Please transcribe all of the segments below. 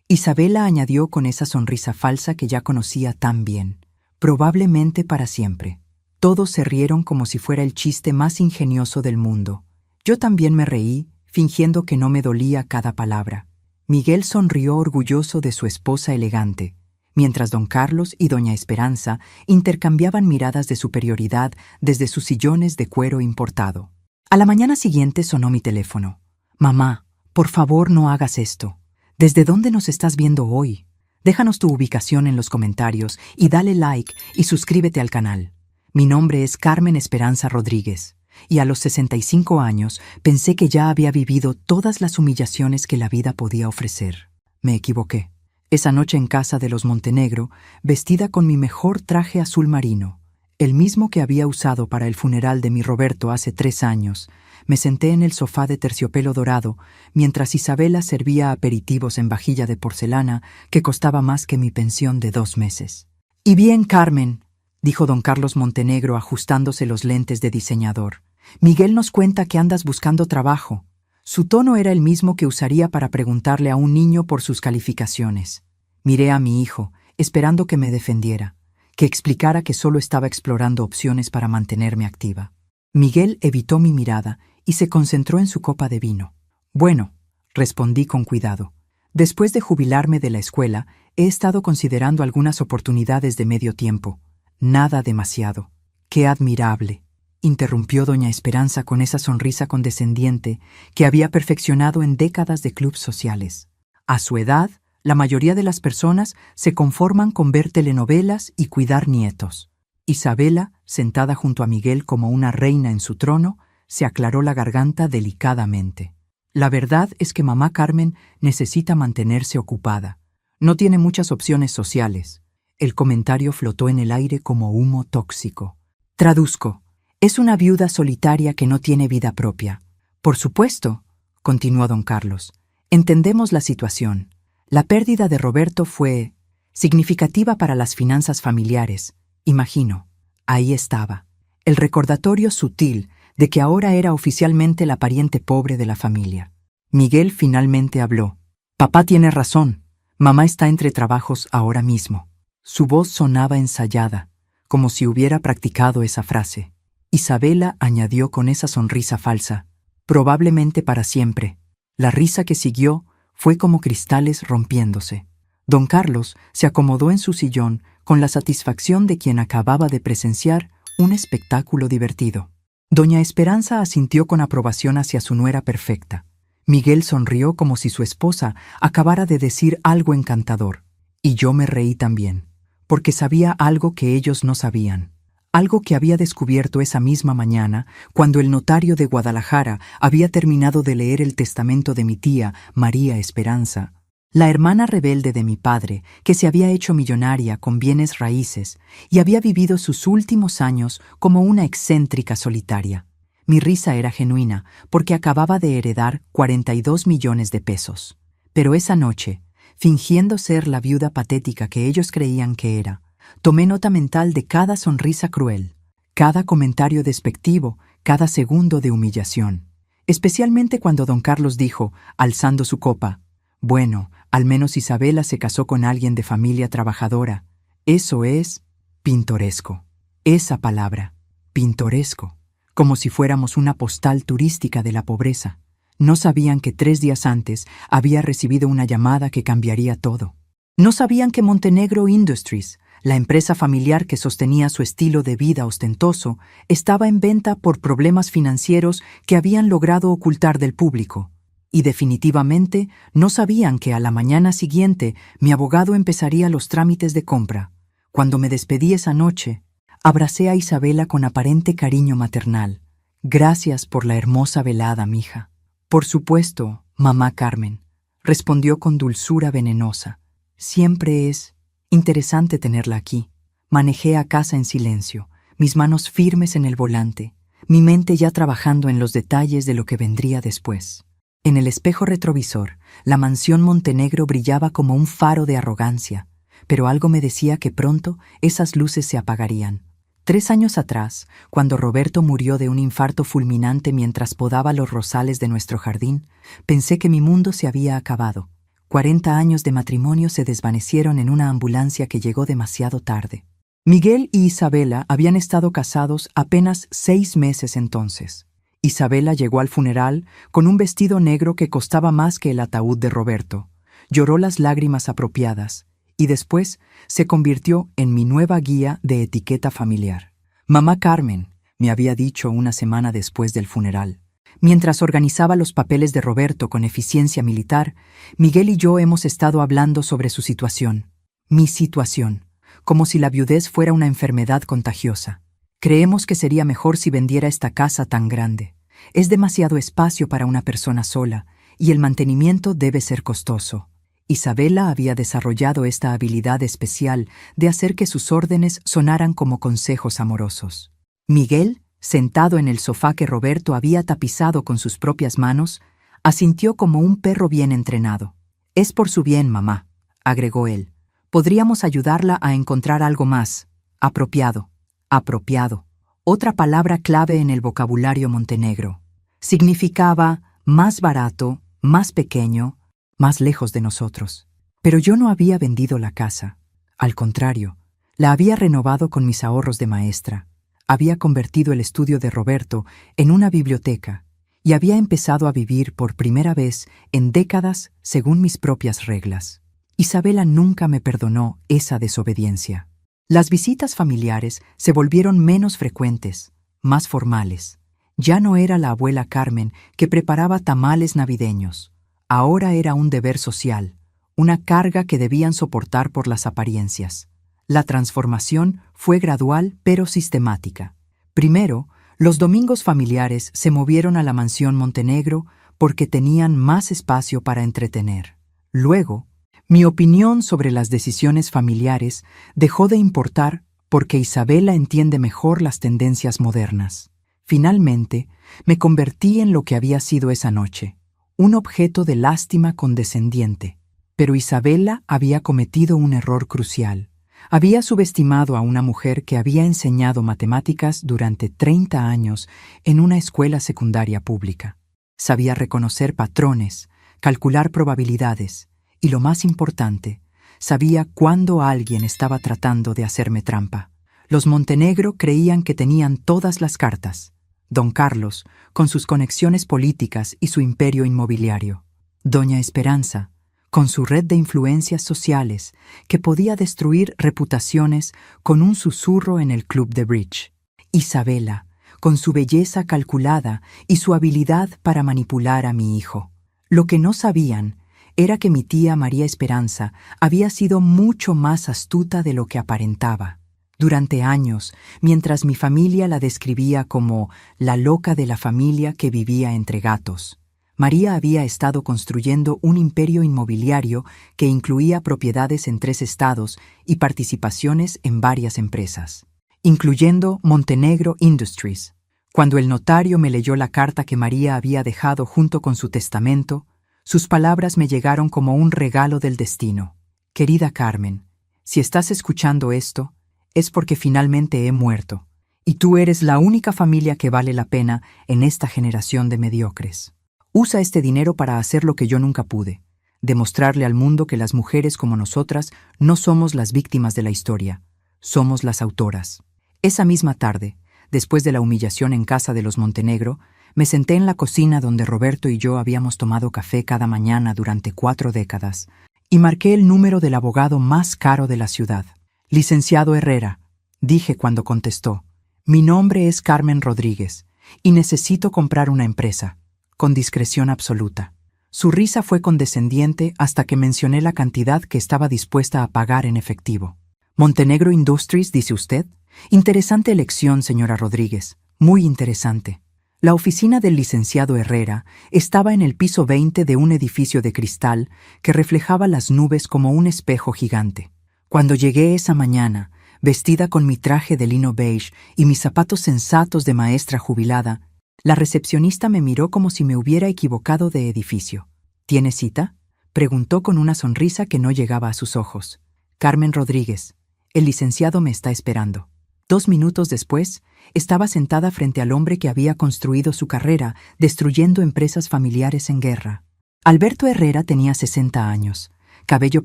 Isabela añadió con esa sonrisa falsa que ya conocía tan bien. Probablemente para siempre. Todos se rieron como si fuera el chiste más ingenioso del mundo. Yo también me reí, fingiendo que no me dolía cada palabra. Miguel sonrió orgulloso de su esposa elegante, mientras don Carlos y doña Esperanza intercambiaban miradas de superioridad desde sus sillones de cuero importado. A la mañana siguiente sonó mi teléfono. «Mamá, por favor no hagas esto. ¿Desde dónde nos estás viendo hoy? Déjanos tu ubicación en los comentarios y dale like y suscríbete al canal. Mi nombre es Carmen Esperanza Rodríguez, y a los 65 años pensé que ya había vivido todas las humillaciones que la vida podía ofrecer. Me equivoqué. Esa noche en casa de los Montenegro, vestida con mi mejor traje azul marino, el mismo que había usado para el funeral de mi Roberto hace 3 años, me senté en el sofá de terciopelo dorado mientras Isabela servía aperitivos en vajilla de porcelana que costaba más que mi pensión de 2 meses. «Y bien, Carmen», dijo don Carlos Montenegro ajustándose los lentes de diseñador. «Miguel nos cuenta que andas buscando trabajo». Su tono era el mismo que usaría para preguntarle a un niño por sus calificaciones. Miré a mi hijo, esperando que me defendiera, que explicara que solo estaba explorando opciones para mantenerme activa. Miguel evitó mi mirada y se concentró en su copa de vino. «Bueno», respondí con cuidado. «Después de jubilarme de la escuela, he estado considerando algunas oportunidades de medio tiempo. Nada demasiado». «¡Qué admirable!», interrumpió doña Esperanza con esa sonrisa condescendiente que había perfeccionado en décadas de clubs sociales. A su edad, la mayoría de las personas se conforman con ver telenovelas y cuidar nietos. Isabela, sentada junto a Miguel como una reina en su trono, se aclaró la garganta delicadamente. «La verdad es que mamá Carmen necesita mantenerse ocupada. No tiene muchas opciones sociales». El comentario flotó en el aire como humo tóxico. Traduzco. «Es una viuda solitaria que no tiene vida propia». «Por supuesto», continuó don Carlos. «Entendemos la situación. La pérdida de Roberto fue significativa para las finanzas familiares, imagino». Ahí estaba, el recordatorio sutil de que ahora era oficialmente la pariente pobre de la familia. Miguel finalmente habló. «Papá tiene razón. Mamá está entre trabajos ahora mismo». Su voz sonaba ensayada, como si hubiera practicado esa frase. Isabela añadió con esa sonrisa falsa, «probablemente para siempre». La risa que siguió fue como cristales rompiéndose. Don Carlos se acomodó en su sillón con la satisfacción de quien acababa de presenciar un espectáculo divertido. Doña Esperanza asintió con aprobación hacia su nuera perfecta. Miguel sonrió como si su esposa acabara de decir algo encantador. Y yo me reí también, porque sabía algo que ellos no sabían. Algo que había descubierto esa misma mañana cuando el notario de Guadalajara había terminado de leer el testamento de mi tía, María Esperanza, la hermana rebelde de mi padre, que se había hecho millonaria con bienes raíces y había vivido sus últimos años como una excéntrica solitaria. Mi risa era genuina porque acababa de heredar 42 millones de pesos. Pero esa noche, fingiendo ser la viuda patética que ellos creían que era, tomé nota mental de cada sonrisa cruel, cada comentario despectivo, cada segundo de humillación. Especialmente cuando don Carlos dijo, alzando su copa, «Bueno, al menos Isabela se casó con alguien de familia trabajadora. Eso es pintoresco». Esa palabra, pintoresco, como si fuéramos una postal turística de la pobreza. No sabían que 3 días antes había recibido una llamada que cambiaría todo. No sabían que Montenegro Industries, la empresa familiar que sostenía su estilo de vida ostentoso, estaba en venta por problemas financieros que habían logrado ocultar del público. Y definitivamente no sabían que a la mañana siguiente mi abogado empezaría los trámites de compra. Cuando me despedí esa noche, abracé a Isabela con aparente cariño maternal. «Gracias por la hermosa velada, mija». «Por supuesto, mamá Carmen», respondió con dulzura venenosa. «Siempre es interesante tenerla aquí». Manejé a casa en silencio, mis manos firmes en el volante, mi mente ya trabajando en los detalles de lo que vendría después. En el espejo retrovisor, la mansión Montenegro brillaba como un faro de arrogancia, pero algo me decía que pronto esas luces se apagarían. 3 años atrás, cuando Roberto murió de un infarto fulminante mientras podaba los rosales de nuestro jardín, pensé que mi mundo se había acabado. 40 años de matrimonio se desvanecieron en una ambulancia que llegó demasiado tarde. Miguel y Isabela habían estado casados apenas 6 meses entonces. Isabela llegó al funeral con un vestido negro que costaba más que el ataúd de Roberto. Lloró las lágrimas apropiadas y después se convirtió en mi nueva guía de etiqueta familiar. Mamá Carmen, me había dicho una semana después del funeral. Mientras organizaba los papeles de Roberto con eficiencia militar, Miguel y yo hemos estado hablando sobre su situación. Mi situación, como si la viudez fuera una enfermedad contagiosa. Creemos que sería mejor si vendiera esta casa tan grande. Es demasiado espacio para una persona sola, y el mantenimiento debe ser costoso. Isabela había desarrollado esta habilidad especial de hacer que sus órdenes sonaran como consejos amorosos. Miguel, sentado en el sofá que Roberto había tapizado con sus propias manos, asintió como un perro bien entrenado. «Es por su bien, mamá», agregó él. «Podríamos ayudarla a encontrar algo más. Apropiado. Apropiado. Otra palabra clave en el vocabulario montenegro. Significaba más barato, más pequeño, más lejos de nosotros. Pero yo no había vendido la casa. Al contrario, la había renovado con mis ahorros de maestra. Había convertido el estudio de Roberto en una biblioteca y había empezado a vivir por primera vez en décadas según mis propias reglas. Isabela nunca me perdonó esa desobediencia. Las visitas familiares se volvieron menos frecuentes, más formales. Ya no era la abuela Carmen que preparaba tamales navideños. Ahora era un deber social, una carga que debían soportar por las apariencias. La transformación fue gradual pero sistemática. Primero, los domingos familiares se movieron a la mansión Montenegro porque tenían más espacio para entretener. Luego, mi opinión sobre las decisiones familiares dejó de importar porque Isabela entiende mejor las tendencias modernas. Finalmente, me convertí en lo que había sido esa noche, un objeto de lástima condescendiente. Pero Isabela había cometido un error crucial. Había subestimado a una mujer que había enseñado matemáticas durante 30 años en una escuela secundaria pública. Sabía reconocer patrones, calcular probabilidades y, lo más importante, sabía cuándo alguien estaba tratando de hacerme trampa. Los Montenegro creían que tenían todas las cartas. Don Carlos, con sus conexiones políticas y su imperio inmobiliario. Doña Esperanza, con su red de influencias sociales que podía destruir reputaciones con un susurro en el club de bridge. Isabela, con su belleza calculada y su habilidad para manipular a mi hijo. Lo que no sabían era que mi tía María Esperanza había sido mucho más astuta de lo que aparentaba. Durante años, mientras mi familia la describía como la loca de la familia que vivía entre gatos, María había estado construyendo un imperio inmobiliario que incluía propiedades en 3 estados y participaciones en varias empresas, incluyendo Montenegro Industries. Cuando el notario me leyó la carta que María había dejado junto con su testamento, sus palabras me llegaron como un regalo del destino. Querida Carmen, si estás escuchando esto, es porque finalmente he muerto, y tú eres la única familia que vale la pena en esta generación de mediocres. Usa este dinero para hacer lo que yo nunca pude, demostrarle al mundo que las mujeres como nosotras no somos las víctimas de la historia, somos las autoras. Esa misma tarde, después de la humillación en casa de los Montenegro, me senté en la cocina donde Roberto y yo habíamos tomado café cada mañana durante 4 décadas, y marqué el número del abogado más caro de la ciudad. «Licenciado Herrera», dije cuando contestó, «mi nombre es Carmen Rodríguez y necesito comprar una empresa», con discreción absoluta. Su risa fue condescendiente hasta que mencioné la cantidad que estaba dispuesta a pagar en efectivo. «Montenegro Industries, dice usted. Interesante elección, señora Rodríguez, muy interesante». La oficina del licenciado Herrera estaba en el piso 20 de un edificio de cristal que reflejaba las nubes como un espejo gigante. Cuando llegué esa mañana, vestida con mi traje de lino beige y mis zapatos sensatos de maestra jubilada, la recepcionista me miró como si me hubiera equivocado de edificio. «¿Tiene cita?», preguntó con una sonrisa que no llegaba a sus ojos. «Carmen Rodríguez, el licenciado me está esperando». 2 minutos después, estaba sentada frente al hombre que había construido su carrera destruyendo empresas familiares en guerra. Alberto Herrera tenía 60 años, cabello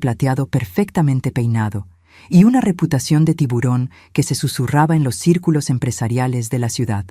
plateado perfectamente peinado, y una reputación de tiburón que se susurraba en los círculos empresariales de la ciudad.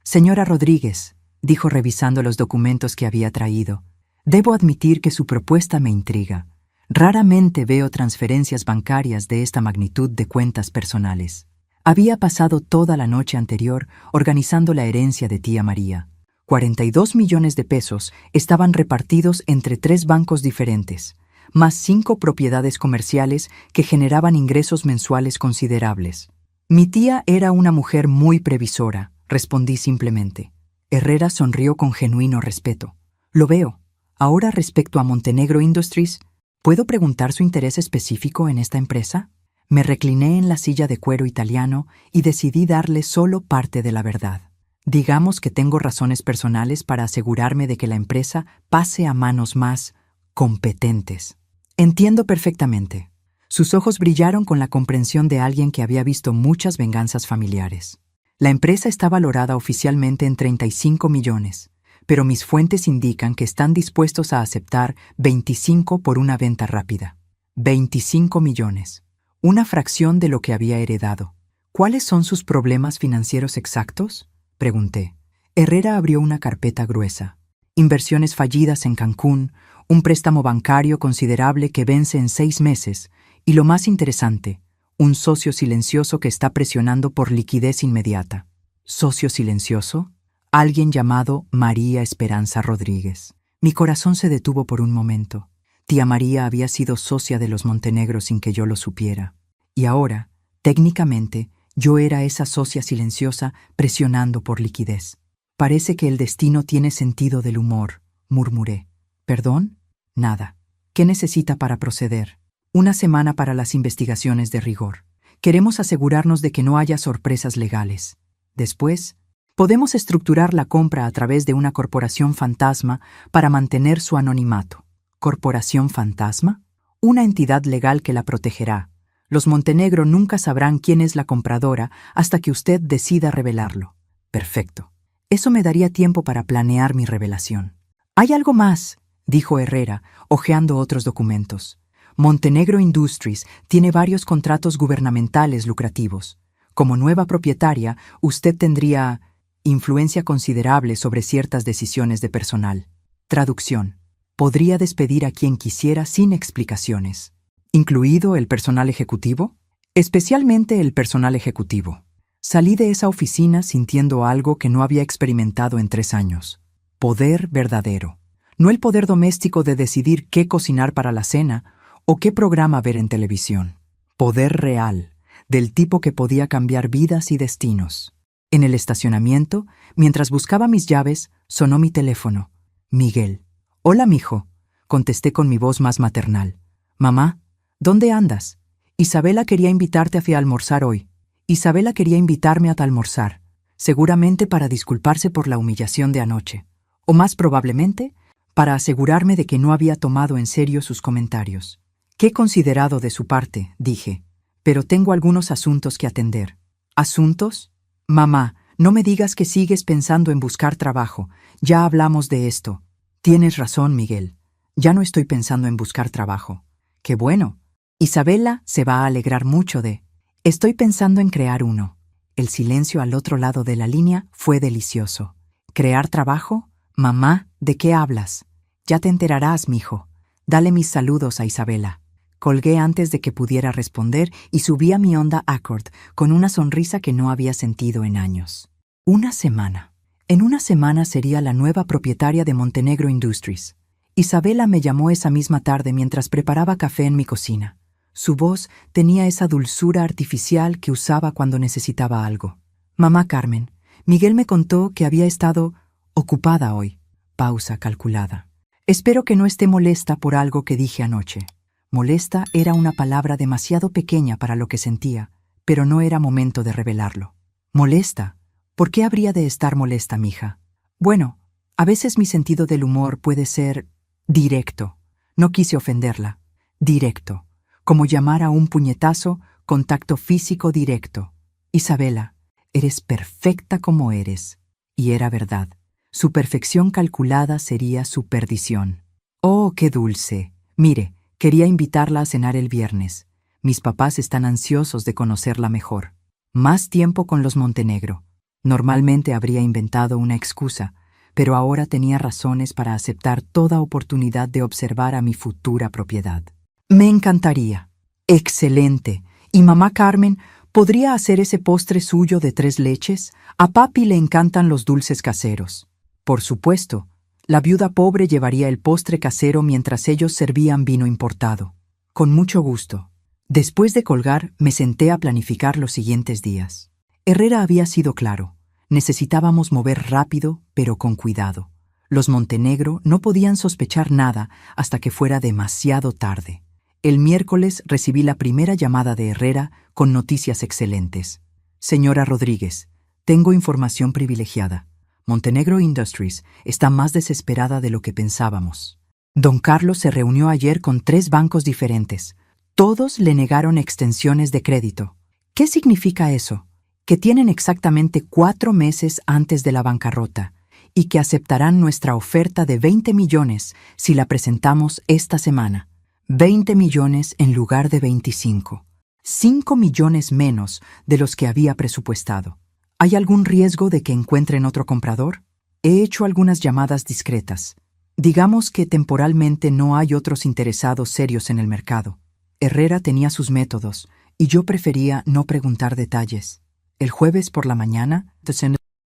«Señora Rodríguez», dijo revisando los documentos que había traído, «debo admitir que su propuesta me intriga. Raramente veo transferencias bancarias de esta magnitud de cuentas personales». Había pasado toda la noche anterior organizando la herencia de tía María. 42 millones de pesos estaban repartidos entre 3 bancos diferentes, más 5 propiedades comerciales que generaban ingresos mensuales considerables. «Mi tía era una mujer muy previsora», respondí simplemente. Herrera sonrió con genuino respeto. «Lo veo. Ahora, respecto a Montenegro Industries, ¿puedo preguntar su interés específico en esta empresa?» Me recliné en la silla de cuero italiano y decidí darle solo parte de la verdad. Digamos que tengo razones personales para asegurarme de que la empresa pase a manos más competentes. Entiendo perfectamente. Sus ojos brillaron con la comprensión de alguien que había visto muchas venganzas familiares. La empresa está valorada oficialmente en 35 millones, pero mis fuentes indican que están dispuestos a aceptar 25 por una venta rápida. 25 millones. Una fracción de lo que había heredado. ¿Cuáles son sus problemas financieros exactos?, pregunté. Herrera abrió una carpeta gruesa. Inversiones fallidas en Cancún, un préstamo bancario considerable que vence en 6 meses y, lo más interesante, un socio silencioso que está presionando por liquidez inmediata. ¿Socio silencioso? Alguien llamado María Esperanza Rodríguez. Mi corazón se detuvo por un momento. Tía María había sido socia de los Montenegro sin que yo lo supiera. Y ahora, técnicamente, yo era esa socia silenciosa presionando por liquidez. «Parece que el destino tiene sentido del humor», murmuré. «¿Perdón?» «Nada. ¿Qué necesita para proceder?» «Una semana para las investigaciones de rigor. Queremos asegurarnos de que no haya sorpresas legales. Después, podemos estructurar la compra a través de una corporación fantasma para mantener su anonimato». ¿Corporación fantasma? Una entidad legal que la protegerá. Los Montenegro nunca sabrán quién es la compradora hasta que usted decida revelarlo. Perfecto. Eso me daría tiempo para planear mi revelación. «Hay algo más», dijo Herrera, hojeando otros documentos. «Montenegro Industries tiene varios contratos gubernamentales lucrativos. Como nueva propietaria, usted tendría influencia considerable sobre ciertas decisiones de personal. Traducción. Podría despedir a quien quisiera sin explicaciones. ¿Incluido el personal ejecutivo? Especialmente el personal ejecutivo». Salí de esa oficina sintiendo algo que no había experimentado en 3 años. Poder verdadero. No el poder doméstico de decidir qué cocinar para la cena o qué programa ver en televisión. Poder real, del tipo que podía cambiar vidas y destinos. En el estacionamiento, mientras buscaba mis llaves, sonó mi teléfono. Miguel. «Hola, mijo», contesté con mi voz más maternal. «Mamá, ¿dónde andas? Isabela quería invitarte a almorzar hoy». Isabela quería invitarme a almorzar, seguramente para disculparse por la humillación de anoche, o más probablemente, para asegurarme de que no había tomado en serio sus comentarios. «Qué considerado de su parte», dije, «pero tengo algunos asuntos que atender». «¿Asuntos? Mamá, no me digas que sigues pensando en buscar trabajo. Ya hablamos de esto». «Tienes razón, Miguel. Ya no estoy pensando en buscar trabajo». «Qué bueno. Isabela se va a alegrar mucho de...» «Estoy pensando en crear uno». El silencio al otro lado de la línea fue delicioso. «¿Crear trabajo? Mamá, ¿de qué hablas?» «Ya te enterarás, mijo. Dale mis saludos a Isabela». Colgué antes de que pudiera responder y subí a mi Honda Accord con una sonrisa que no había sentido en años. Una semana. En una semana sería la nueva propietaria de Montenegro Industries. Isabela me llamó esa misma tarde mientras preparaba café en mi cocina. Su voz tenía esa dulzura artificial que usaba cuando necesitaba algo. «Mamá Carmen, Miguel me contó que había estado ocupada hoy». Pausa calculada. «Espero que no esté molesta por algo que dije anoche». Molesta era una palabra demasiado pequeña para lo que sentía, pero no era momento de revelarlo. «¿Molesta? ¿Por qué habría de estar molesta, mija?» «Bueno, a veces mi sentido del humor puede ser directo». No quise ofenderla. «Directo. Como llamar a un puñetazo, contacto físico directo. Isabela, eres perfecta como eres». Y era verdad. Su perfección calculada sería su perdición. Oh, qué dulce. Mire, quería invitarla a cenar el viernes. Mis papás están ansiosos de conocerla mejor. Más tiempo con los Montenegro. Normalmente habría inventado una excusa, pero ahora tenía razones para aceptar toda oportunidad de observar a mi futura propiedad. Me encantaría. Excelente. ¿Y mamá Carmen podría hacer ese postre suyo de 3 leches? A papi le encantan los dulces caseros. Por supuesto. La viuda pobre llevaría el postre casero mientras ellos servían vino importado. Con mucho gusto. Después de colgar, me senté a planificar los siguientes días. Herrera había sido claro. Necesitábamos mover rápido, pero con cuidado. Los Montenegro no podían sospechar nada hasta que fuera demasiado tarde. El miércoles recibí la primera llamada de Herrera con noticias excelentes. Señora Rodríguez, tengo información privilegiada. Montenegro Industries está más desesperada de lo que pensábamos. Don Carlos se reunió ayer con 3 bancos diferentes. Todos le negaron extensiones de crédito. ¿Qué significa eso? Que tienen exactamente 4 meses antes de la bancarrota y que aceptarán nuestra oferta de 20 millones si la presentamos esta semana. 20 millones en lugar de 25. 5 millones menos de los que había presupuestado. ¿Hay algún riesgo de que encuentren otro comprador? He hecho algunas llamadas discretas. Digamos que temporalmente no hay otros interesados serios en el mercado. Herrera tenía sus métodos, y yo prefería no preguntar detalles. El jueves por la mañana,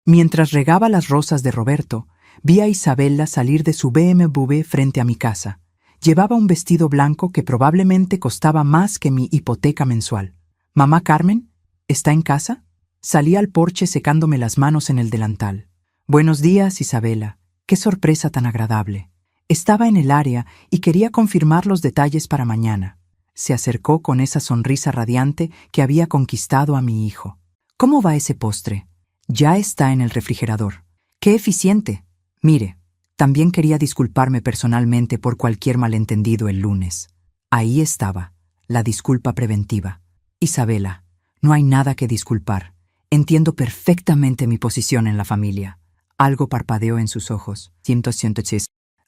mientras regaba las rosas de Roberto, vi a Isabela salir de su BMW frente a mi casa. Llevaba un vestido blanco que probablemente costaba más que mi hipoteca mensual. ¿Mamá Carmen? ¿Está en casa? Salí al porche secándome las manos en el delantal. Buenos días, Isabela. Qué sorpresa tan agradable. Estaba en el área y quería confirmar los detalles para mañana. Se acercó con esa sonrisa radiante que había conquistado a mi hijo. ¿Cómo va ese postre? Ya está en el refrigerador. ¡Qué eficiente! Mire, también quería disculparme personalmente por cualquier malentendido el lunes. Ahí estaba, la disculpa preventiva. Isabela, no hay nada que disculpar. Entiendo perfectamente mi posición en la familia. Algo parpadeó en sus ojos.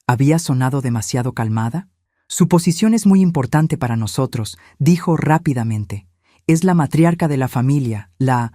¿Había sonado demasiado calmada? Su posición es muy importante para nosotros, dijo rápidamente. Es la matriarca de la familia, la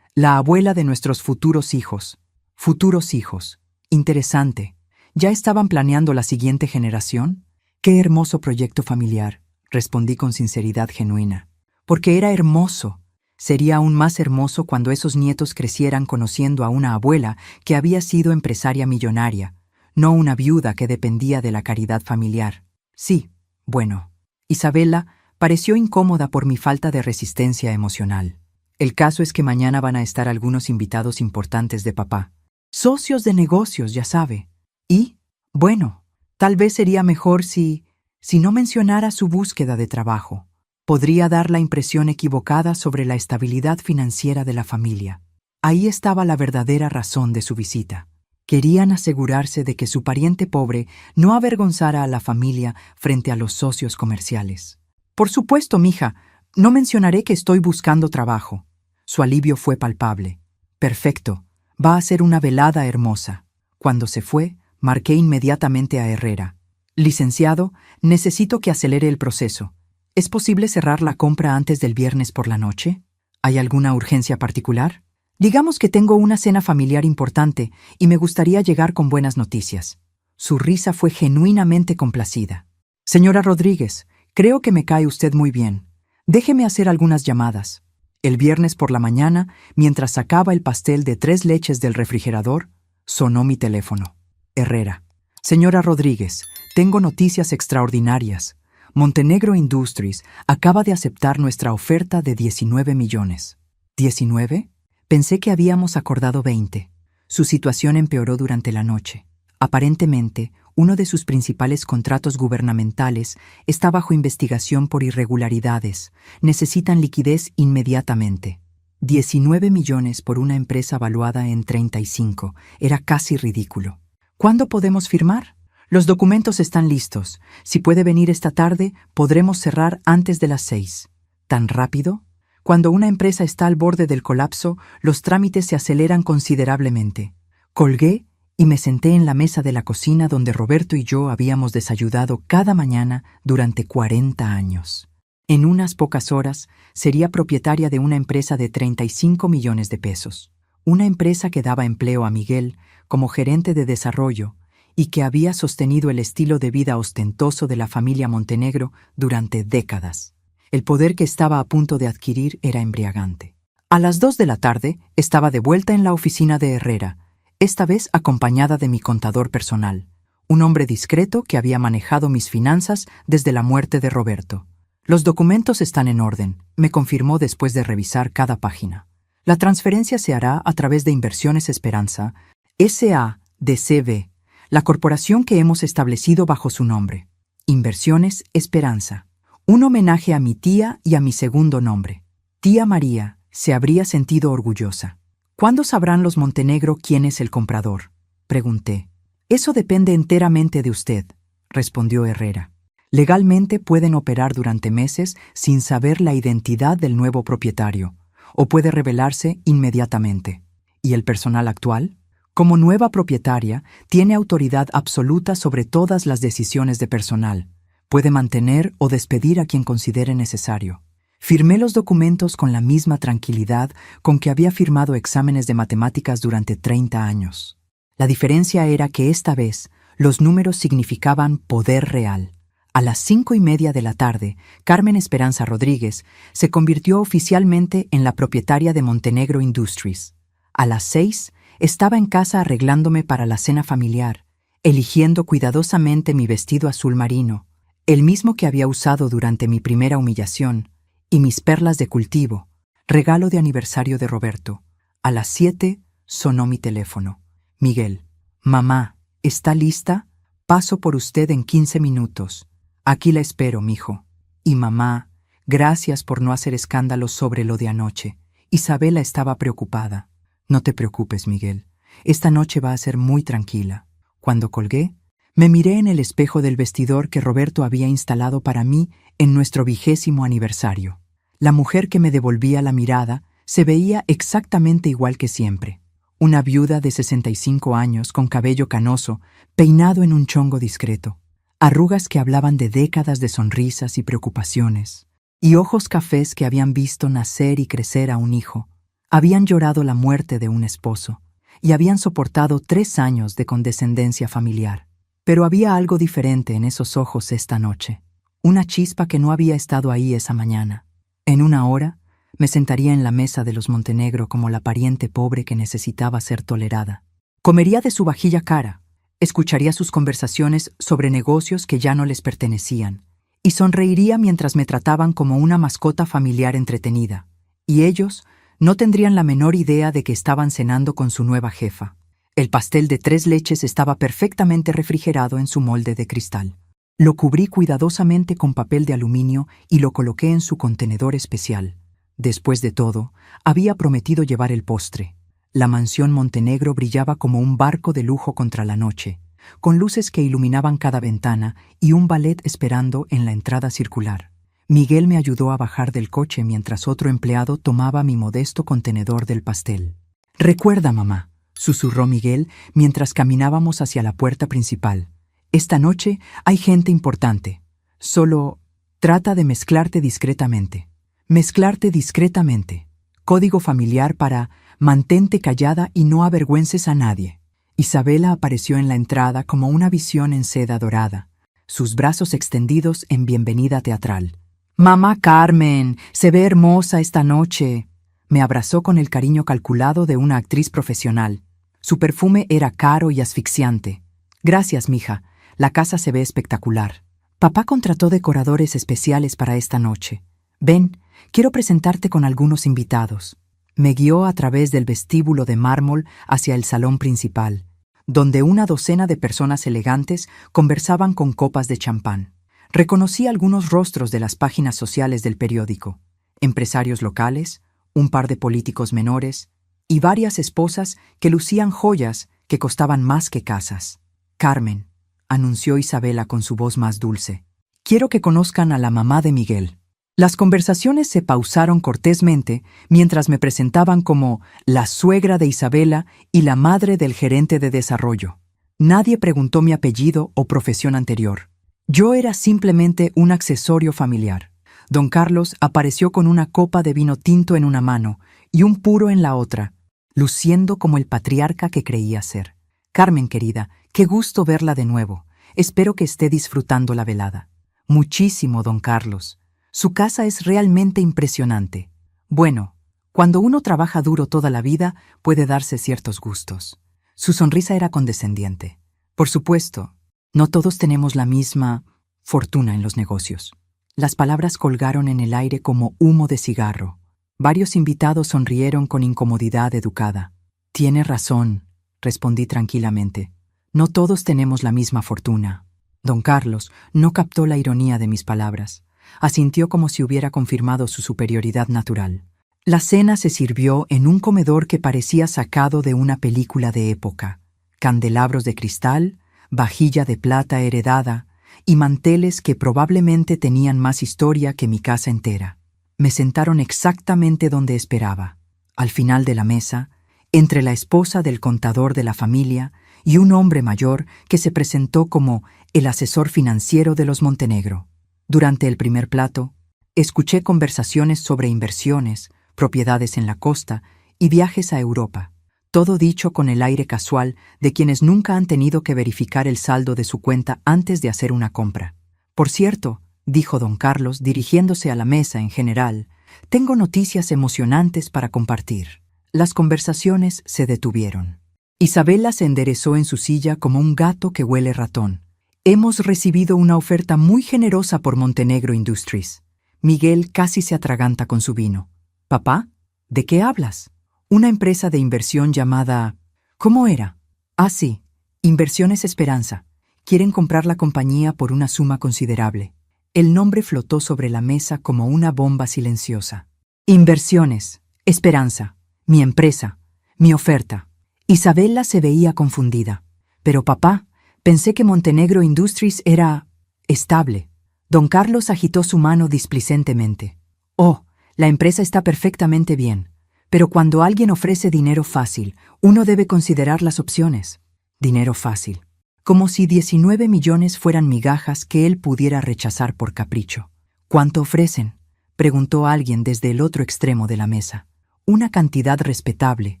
abuela de nuestros futuros hijos. Futuros hijos. Interesante. ¿Ya estaban planeando la siguiente generación? Qué hermoso proyecto familiar, respondí con sinceridad genuina. Porque era hermoso. Sería aún más hermoso cuando esos nietos crecieran conociendo a una abuela que había sido empresaria millonaria, no una viuda que dependía de la caridad familiar. Sí, bueno. Isabela pareció incómoda por mi falta de resistencia emocional. El caso es que mañana van a estar algunos invitados importantes de papá. Socios de negocios, ya sabe. Y, bueno, tal vez sería mejor si no mencionara su búsqueda de trabajo. Podría dar la impresión equivocada sobre la estabilidad financiera de la familia. Ahí estaba la verdadera razón de su visita. Querían asegurarse de que su pariente pobre no avergonzara a la familia frente a los socios comerciales. Por supuesto, mija, no mencionaré que estoy buscando trabajo. Su alivio fue palpable. Perfecto, va a ser una velada hermosa. Cuando se fue, marqué inmediatamente a Herrera. Licenciado, necesito que acelere el proceso. ¿Es posible cerrar la compra antes del viernes por la noche? ¿Hay alguna urgencia particular? Digamos que tengo una cena familiar importante y me gustaría llegar con buenas noticias. Su risa fue genuinamente complacida. Señora Rodríguez, creo que me cae usted muy bien. Déjeme hacer algunas llamadas. El viernes por la mañana, mientras sacaba el pastel de 3 leches del refrigerador, sonó mi teléfono. Herrera. Señora Rodríguez, tengo noticias extraordinarias. Montenegro Industries acaba de aceptar nuestra oferta de 19 millones. ¿19? Pensé que habíamos acordado 20. Su situación empeoró durante la noche. Aparentemente, uno de sus principales contratos gubernamentales está bajo investigación por irregularidades. Necesitan liquidez inmediatamente. 19 millones por una empresa valuada en 35. Era casi ridículo. ¿Cuándo podemos firmar? Los documentos están listos. Si puede venir esta tarde, podremos cerrar antes de las 6. ¿Tan rápido? Cuando una empresa está al borde del colapso, los trámites se aceleran considerablemente. Colgué y me senté en la mesa de la cocina donde Roberto y yo habíamos desayunado cada mañana durante 40 años. En unas pocas horas sería propietaria de una empresa de 35 millones de pesos. Una empresa que daba empleo a Miguel como gerente de desarrollo y que había sostenido el estilo de vida ostentoso de la familia Montenegro durante décadas. El poder que estaba a punto de adquirir era embriagante. A las 2 de la tarde estaba de vuelta en la oficina de Herrera, esta vez acompañada de mi contador personal, un hombre discreto que había manejado mis finanzas desde la muerte de Roberto. Los documentos están en orden, me confirmó después de revisar cada página. La transferencia se hará a través de Inversiones Esperanza, S.A.D.C.V., la corporación que hemos establecido bajo su nombre. Inversiones Esperanza. Un homenaje a mi tía y a mi segundo nombre. Tía María se habría sentido orgullosa. ¿Cuándo sabrán los Montenegro quién es el comprador?, pregunté. Eso depende enteramente de usted, respondió Herrera. Legalmente pueden operar durante meses sin saber la identidad del nuevo propietario, o puede revelarse inmediatamente. ¿Y el personal actual? Como nueva propietaria, tiene autoridad absoluta sobre todas las decisiones de personal. Puede mantener o despedir a quien considere necesario. Firmé los documentos con la misma tranquilidad con que había firmado exámenes de matemáticas durante 30 años. La diferencia era que esta vez los números significaban poder real. A las 5:30 de la tarde, Carmen Esperanza Rodríguez se convirtió oficialmente en la propietaria de Montenegro Industries. A las 6 estaba en casa arreglándome para la cena familiar, eligiendo cuidadosamente mi vestido azul marino, el mismo que había usado durante mi primera humillación, y mis perlas de cultivo, regalo de aniversario de Roberto. A las 7 sonó mi teléfono. Miguel: mamá, ¿está lista? Paso por usted en 15 minutos. Aquí la espero, mijo. Y mamá, gracias por no hacer escándalo sobre lo de anoche. Isabela estaba preocupada. No te preocupes, Miguel. Esta noche va a ser muy tranquila. Cuando colgué, me miré en el espejo del vestidor que Roberto había instalado para mí en nuestro 20º aniversario. La mujer que me devolvía la mirada se veía exactamente igual que siempre. Una viuda de 65 años con cabello canoso, peinado en un chongo discreto. Arrugas que hablaban de décadas de sonrisas y preocupaciones. Y ojos cafés que habían visto nacer y crecer a un hijo. Habían llorado la muerte de un esposo y habían soportado 3 años de condescendencia familiar. Pero había algo diferente en esos ojos esta noche. Una chispa que no había estado ahí esa mañana. En una hora, me sentaría en la mesa de los Montenegro como la pariente pobre que necesitaba ser tolerada. Comería de su vajilla cara, escucharía sus conversaciones sobre negocios que ya no les pertenecían, y sonreiría mientras me trataban como una mascota familiar entretenida. Y ellos no tendrían la menor idea de que estaban cenando con su nueva jefa. El pastel de 3 leches estaba perfectamente refrigerado en su molde de cristal. Lo cubrí cuidadosamente con papel de aluminio y lo coloqué en su contenedor especial. Después de todo, había prometido llevar el postre. La mansión Montenegro brillaba como un barco de lujo contra la noche, con luces que iluminaban cada ventana y un ballet esperando en la entrada circular. Miguel me ayudó a bajar del coche mientras otro empleado tomaba mi modesto contenedor del pastel. «Recuerda, mamá», susurró Miguel mientras caminábamos hacia la puerta principal. «Esta noche hay gente importante. Solo trata de mezclarte discretamente. Mezclarte discretamente. Código familiar para mantente callada y no avergüences a nadie». Isabela apareció en la entrada como una visión en seda dorada, sus brazos extendidos en bienvenida teatral. «Mamá Carmen, se ve hermosa esta noche». Me abrazó con el cariño calculado de una actriz profesional. Su perfume era caro y asfixiante. «Gracias, mija. La casa se ve espectacular. Papá contrató decoradores especiales para esta noche. Ven, quiero presentarte con algunos invitados». Me guió a través del vestíbulo de mármol hacia el salón principal, donde una docena de personas elegantes conversaban con copas de champán. Reconocí algunos rostros de las páginas sociales del periódico, empresarios locales, un par de políticos menores y varias esposas que lucían joyas que costaban más que casas. «Carmen», anunció Isabela con su voz más dulce, «quiero que conozcan a la mamá de Miguel». Las conversaciones se pausaron cortésmente mientras me presentaban como la suegra de Isabela y la madre del gerente de desarrollo. Nadie preguntó mi apellido o profesión anterior. Yo era simplemente un accesorio familiar. Don Carlos apareció con una copa de vino tinto en una mano y un puro en la otra, luciendo como el patriarca que creía ser. Carmen, querida, qué gusto verla de nuevo. Espero que esté disfrutando la velada. Muchísimo, don Carlos. Su casa es realmente impresionante. Bueno, cuando uno trabaja duro toda la vida, puede darse ciertos gustos. Su sonrisa era condescendiente. Por supuesto, no todos tenemos la misma fortuna en los negocios. Las palabras colgaron en el aire como humo de cigarro. Varios invitados sonrieron con incomodidad educada. Tiene razón, respondí tranquilamente. No todos tenemos la misma fortuna. Don Carlos no captó la ironía de mis palabras. Asintió como si hubiera confirmado su superioridad natural. La cena se sirvió en un comedor que parecía sacado de una película de época. Candelabros de cristal, vajilla de plata heredada y manteles que probablemente tenían más historia que mi casa entera. Me sentaron exactamente donde esperaba, al final de la mesa, entre la esposa del contador de la familia y un hombre mayor que se presentó como el asesor financiero de los Montenegro. Durante el primer plato, escuché conversaciones sobre inversiones, propiedades en la costa y viajes a Europa, todo dicho con el aire casual de quienes nunca han tenido que verificar el saldo de su cuenta antes de hacer una compra. Por cierto, dijo don Carlos dirigiéndose a la mesa en general, tengo noticias emocionantes para compartir. Las conversaciones se detuvieron. Isabela se enderezó en su silla como un gato que huele ratón. Hemos recibido una oferta muy generosa por Montenegro Industries. Miguel casi se atraganta con su vino. ¿Papá? ¿De qué hablas? Una empresa de inversión llamada... ¿Cómo era? Ah, sí. Inversiones Esperanza. Quieren comprar la compañía por una suma considerable. El nombre flotó sobre la mesa como una bomba silenciosa. Inversiones. Esperanza. Mi empresa. Mi oferta. Isabela se veía confundida. Pero papá, pensé que Montenegro Industries era... estable. Don Carlos agitó su mano displicentemente. Oh, la empresa está perfectamente bien. Pero cuando alguien ofrece dinero fácil, uno debe considerar las opciones. Dinero fácil. Como si 19 millones fueran migajas que él pudiera rechazar por capricho. ¿Cuánto ofrecen?, preguntó alguien desde el otro extremo de la mesa. Una cantidad respetable,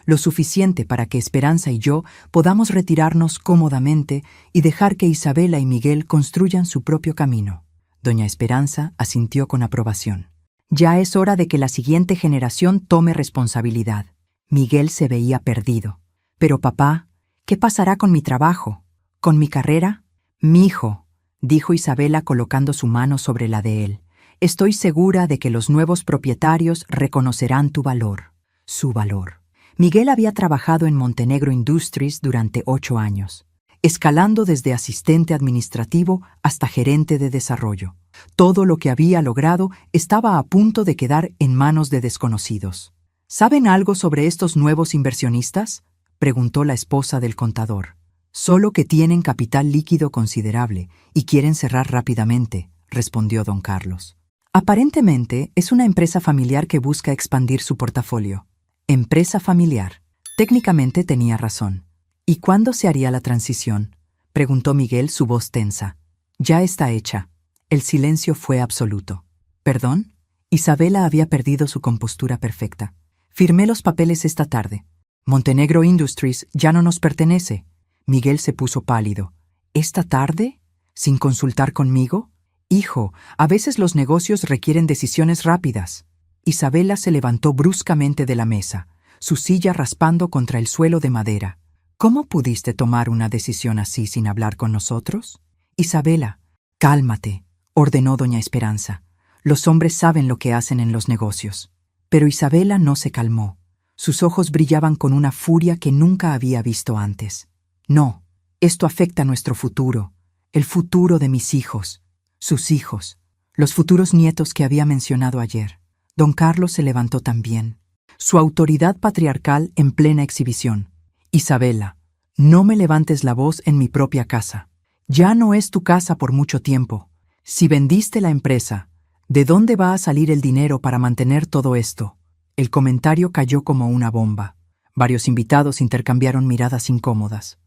lo suficiente para que Esperanza y yo podamos retirarnos cómodamente y dejar que Isabela y Miguel construyan su propio camino. Doña Esperanza asintió con aprobación. Ya es hora de que la siguiente generación tome responsabilidad. Miguel se veía perdido. Pero papá, ¿qué pasará con mi trabajo? ¿Con mi carrera? Mijo, dijo Isabela colocando su mano sobre la de él. Estoy segura de que los nuevos propietarios reconocerán tu valor. Su valor. Miguel había trabajado en Montenegro Industries durante 8 años, escalando desde asistente administrativo hasta gerente de desarrollo. Todo lo que había logrado estaba a punto de quedar en manos de desconocidos. ¿Saben algo sobre estos nuevos inversionistas?, preguntó la esposa del contador. Solo que tienen capital líquido considerable y quieren cerrar rápidamente, respondió don Carlos. Aparentemente es una empresa familiar que busca expandir su portafolio. Empresa familiar. Técnicamente tenía razón. ¿Y cuándo se haría la transición?, preguntó Miguel, su voz tensa. Ya está hecha. El silencio fue absoluto. ¿Perdón? Isabela había perdido su compostura perfecta. Firmé los papeles esta tarde. Montenegro Industries ya no nos pertenece. Miguel se puso pálido. ¿Esta tarde? ¿Sin consultar conmigo? Hijo, a veces los negocios requieren decisiones rápidas. Isabela se levantó bruscamente de la mesa, su silla raspando contra el suelo de madera. ¿Cómo pudiste tomar una decisión así sin hablar con nosotros? Isabela, cálmate, ordenó doña Esperanza. Los hombres saben lo que hacen en los negocios. Pero Isabela no se calmó. Sus ojos brillaban con una furia que nunca había visto antes. No, esto afecta nuestro futuro, el futuro de mis hijos, sus hijos, los futuros nietos que había mencionado ayer. Don Carlos se levantó también, su autoridad patriarcal en plena exhibición. Isabela, no me levantes la voz en mi propia casa. Ya no es tu casa por mucho tiempo. Si vendiste la empresa, ¿De dónde va a salir el dinero para mantener todo esto? El comentario cayó como una bomba. Varios invitados intercambiaron miradas incómodas.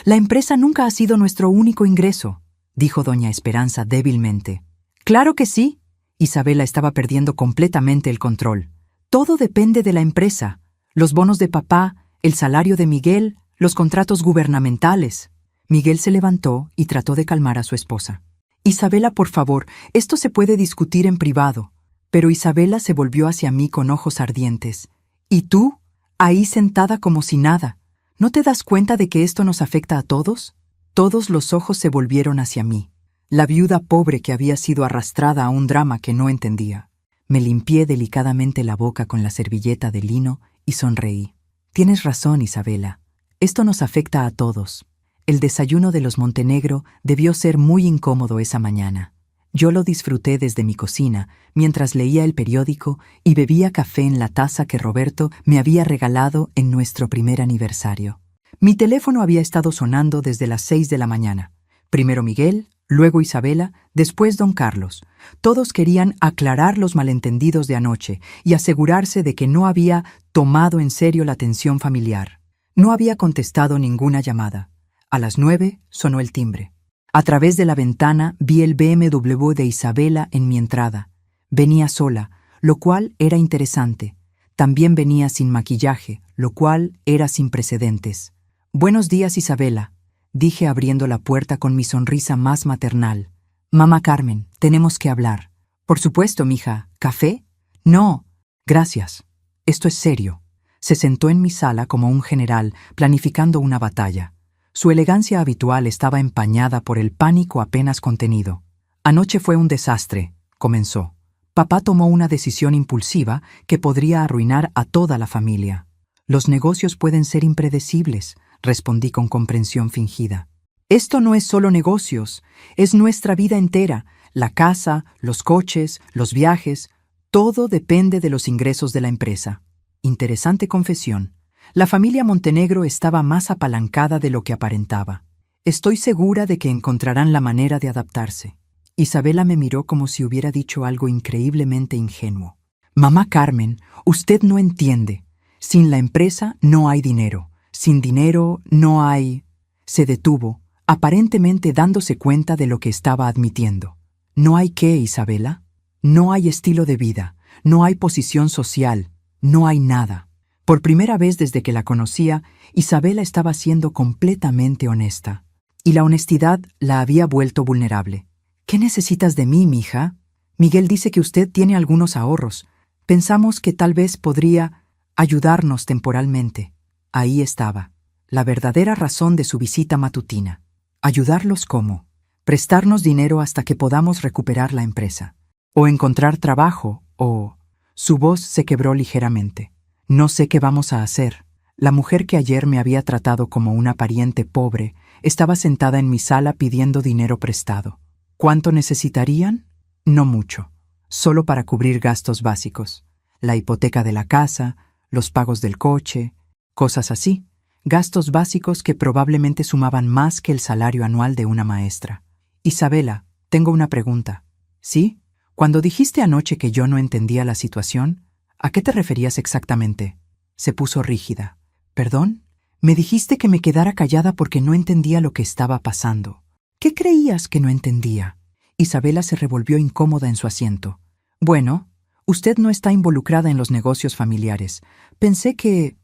La empresa nunca ha sido nuestro único ingreso, dijo doña Esperanza débilmente. Claro que sí. Isabela estaba perdiendo completamente el control. Todo depende de la empresa. Los bonos de papá, el salario de Miguel, los contratos gubernamentales. Miguel se levantó y trató de calmar a su esposa. Isabela, por favor, esto se puede discutir en privado. Pero Isabela se volvió hacia mí con ojos ardientes. ¿Y tú? Ahí sentada como si nada. ¿No te das cuenta de que esto nos afecta a todos? Todos los ojos se volvieron hacia mí. La viuda pobre que había sido arrastrada a un drama que no entendía. Me limpié delicadamente la boca con la servilleta de lino y sonreí. Tienes razón, Isabela. Esto nos afecta a todos. El desayuno de los Montenegro debió ser muy incómodo esa mañana. Yo lo disfruté desde mi cocina, mientras leía el periódico y bebía café en la taza que Roberto me había regalado en nuestro primer aniversario. Mi teléfono había estado sonando desde las 6 de la mañana. Primero Miguel, luego Isabela, después don Carlos. Todos querían aclarar los malentendidos de anoche y asegurarse de que no había tomado en serio la tensión familiar. No había contestado ninguna llamada. A las 9 sonó el timbre. A través de la ventana vi el BMW de Isabela en mi entrada. Venía sola, lo cual era interesante. También venía sin maquillaje, lo cual era sin precedentes. «Buenos días, Isabela», dije abriendo la puerta con mi sonrisa más maternal. «Mamá Carmen, tenemos que hablar». «Por supuesto, mija. ¿Café?» «No, gracias. Esto es serio». Se sentó en mi sala como un general planificando una batalla. Su elegancia habitual estaba empañada por el pánico apenas contenido. «Anoche fue un desastre», comenzó. «Papá tomó una decisión impulsiva que podría arruinar a toda la familia». «Los negocios pueden ser impredecibles», respondí con comprensión fingida. «Esto no es solo negocios, es nuestra vida entera. La casa, los coches, los viajes, todo depende de los ingresos de la empresa». Interesante confesión. La familia Montenegro estaba más apalancada de lo que aparentaba. Estoy segura de que encontrarán la manera de adaptarse. Isabela me miró como si hubiera dicho algo increíblemente ingenuo. «Mamá Carmen, usted no entiende. Sin la empresa no hay dinero. Sin dinero no hay...» Se detuvo, aparentemente dándose cuenta de lo que estaba admitiendo. «¿No hay qué, Isabela? No hay estilo de vida, no hay posición social, no hay nada». Por primera vez desde que la conocía, Isabela estaba siendo completamente honesta. Y la honestidad la había vuelto vulnerable. «¿Qué necesitas de mí, mija? Miguel dice que usted tiene algunos ahorros. Pensamos que tal vez podría ayudarnos temporalmente». Ahí estaba, la verdadera razón de su visita matutina. ¿Ayudarlos cómo? Prestarnos dinero hasta que podamos recuperar la empresa. O encontrar trabajo, o... Su voz se quebró ligeramente. «No sé qué vamos a hacer». La mujer que ayer me había tratado como una pariente pobre estaba sentada en mi sala pidiendo dinero prestado. ¿Cuánto necesitarían? No mucho, solo para cubrir gastos básicos. La hipoteca de la casa, los pagos del coche, cosas así. Gastos básicos que probablemente sumaban más que el salario anual de una maestra. «Isabela, tengo una pregunta». «¿Sí? Cuando dijiste anoche que yo no entendía la situación, ¿a qué te referías exactamente?». Se puso rígida. «¿Perdón? Me dijiste que me quedara callada porque no entendía lo que estaba pasando. ¿Qué creías que no entendía?». Isabela se revolvió incómoda en su asiento. «Bueno, usted no está involucrada en los negocios familiares. Pensé que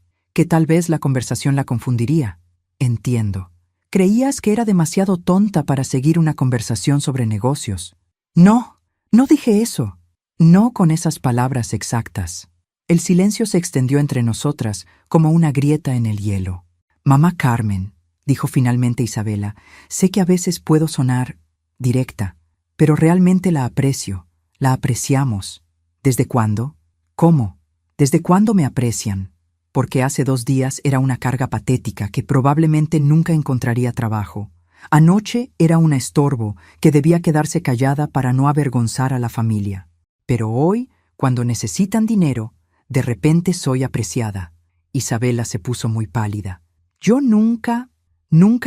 tal vez la conversación la confundiría». «Entiendo. Creías que era demasiado tonta para seguir una conversación sobre negocios». «No, no dije eso». «No con esas palabras exactas». El silencio se extendió entre nosotras como una grieta en el hielo. «Mamá Carmen», dijo finalmente Isabela, «sé que a veces puedo sonar directa, pero realmente la aprecio, la apreciamos». «¿Desde cuándo? ¿Cómo? ¿Desde cuándo me aprecian?» «Porque hace 2 días era una carga patética que probablemente nunca encontraría trabajo. Anoche era un estorbo que debía quedarse callada para no avergonzar a la familia. Pero hoy, cuando necesitan dinero, de repente soy apreciada». Isabela se puso muy pálida. «Yo nunca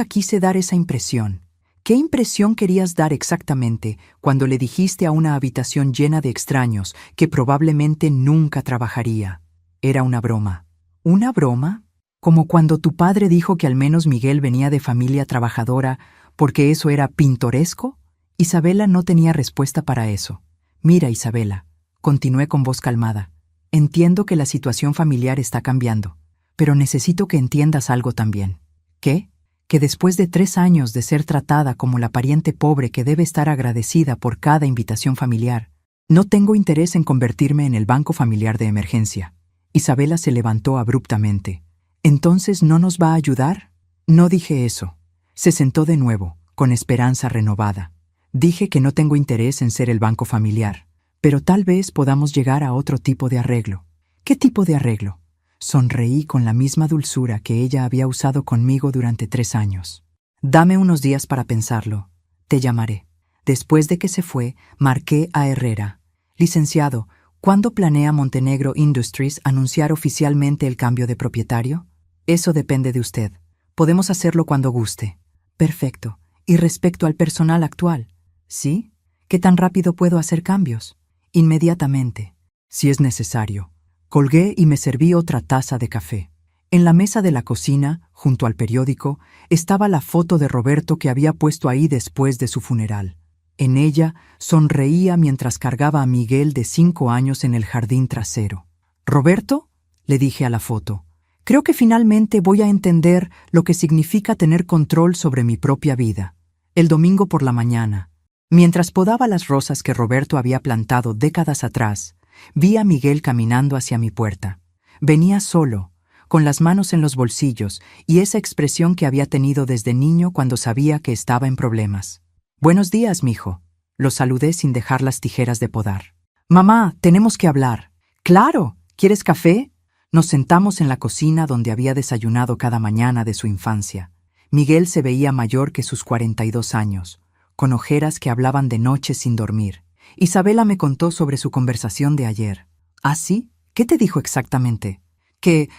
quise dar esa impresión. ¿Qué impresión querías dar exactamente cuando le dijiste a una habitación llena de extraños que probablemente nunca trabajaría? Era una broma. ¿Una broma? Como cuando tu padre dijo que al menos Miguel venía de familia trabajadora porque eso era pintoresco. Isabela no tenía respuesta para eso. Mira, Isabela, continué con voz calmada. Entiendo que la situación familiar está cambiando, pero necesito que entiendas algo también. ¿Qué? Que después de 3 años de ser tratada como la pariente pobre que debe estar agradecida por cada invitación familiar, no tengo interés en convertirme en el banco familiar de emergencia. Isabela se levantó abruptamente. ¿Entonces no nos va a ayudar? No dije eso. Se sentó de nuevo, con esperanza renovada. Dije que no tengo interés en ser el banco familiar, pero tal vez podamos llegar a otro tipo de arreglo. ¿Qué tipo de arreglo? Sonreí con la misma dulzura que ella había usado conmigo durante 3 años. Dame unos días para pensarlo. Te llamaré. Después de que se fue, marqué a Herrera. Licenciado, ¿cuándo planea Montenegro Industries anunciar oficialmente el cambio de propietario? Eso depende de usted. Podemos hacerlo cuando guste. Perfecto. ¿Y respecto al personal actual? ¿Sí? ¿Qué tan rápido puedo hacer cambios? Inmediatamente, si es necesario. Colgué y me serví otra taza de café. En la mesa de la cocina, junto al periódico, estaba la foto de Roberto que había puesto ahí después de su funeral. En ella sonreía mientras cargaba a Miguel de 5 años en el jardín trasero. «¿Roberto?», le dije a la foto. «Creo que finalmente voy a entender lo que significa tener control sobre mi propia vida». El domingo por la mañana, mientras podaba las rosas que Roberto había plantado décadas atrás, vi a Miguel caminando hacia mi puerta. Venía solo, con las manos en los bolsillos y esa expresión que había tenido desde niño cuando sabía que estaba en problemas. «Buenos días, mijo», lo saludé sin dejar las tijeras de podar. «Mamá, tenemos que hablar». «Claro, ¿quieres café?». Nos sentamos en la cocina donde había desayunado cada mañana de su infancia. Miguel se veía mayor que sus 42 años, con ojeras que hablaban de noche sin dormir. Isabela me contó sobre su conversación de ayer. ¿Ah, sí? ¿Qué te dijo exactamente? Que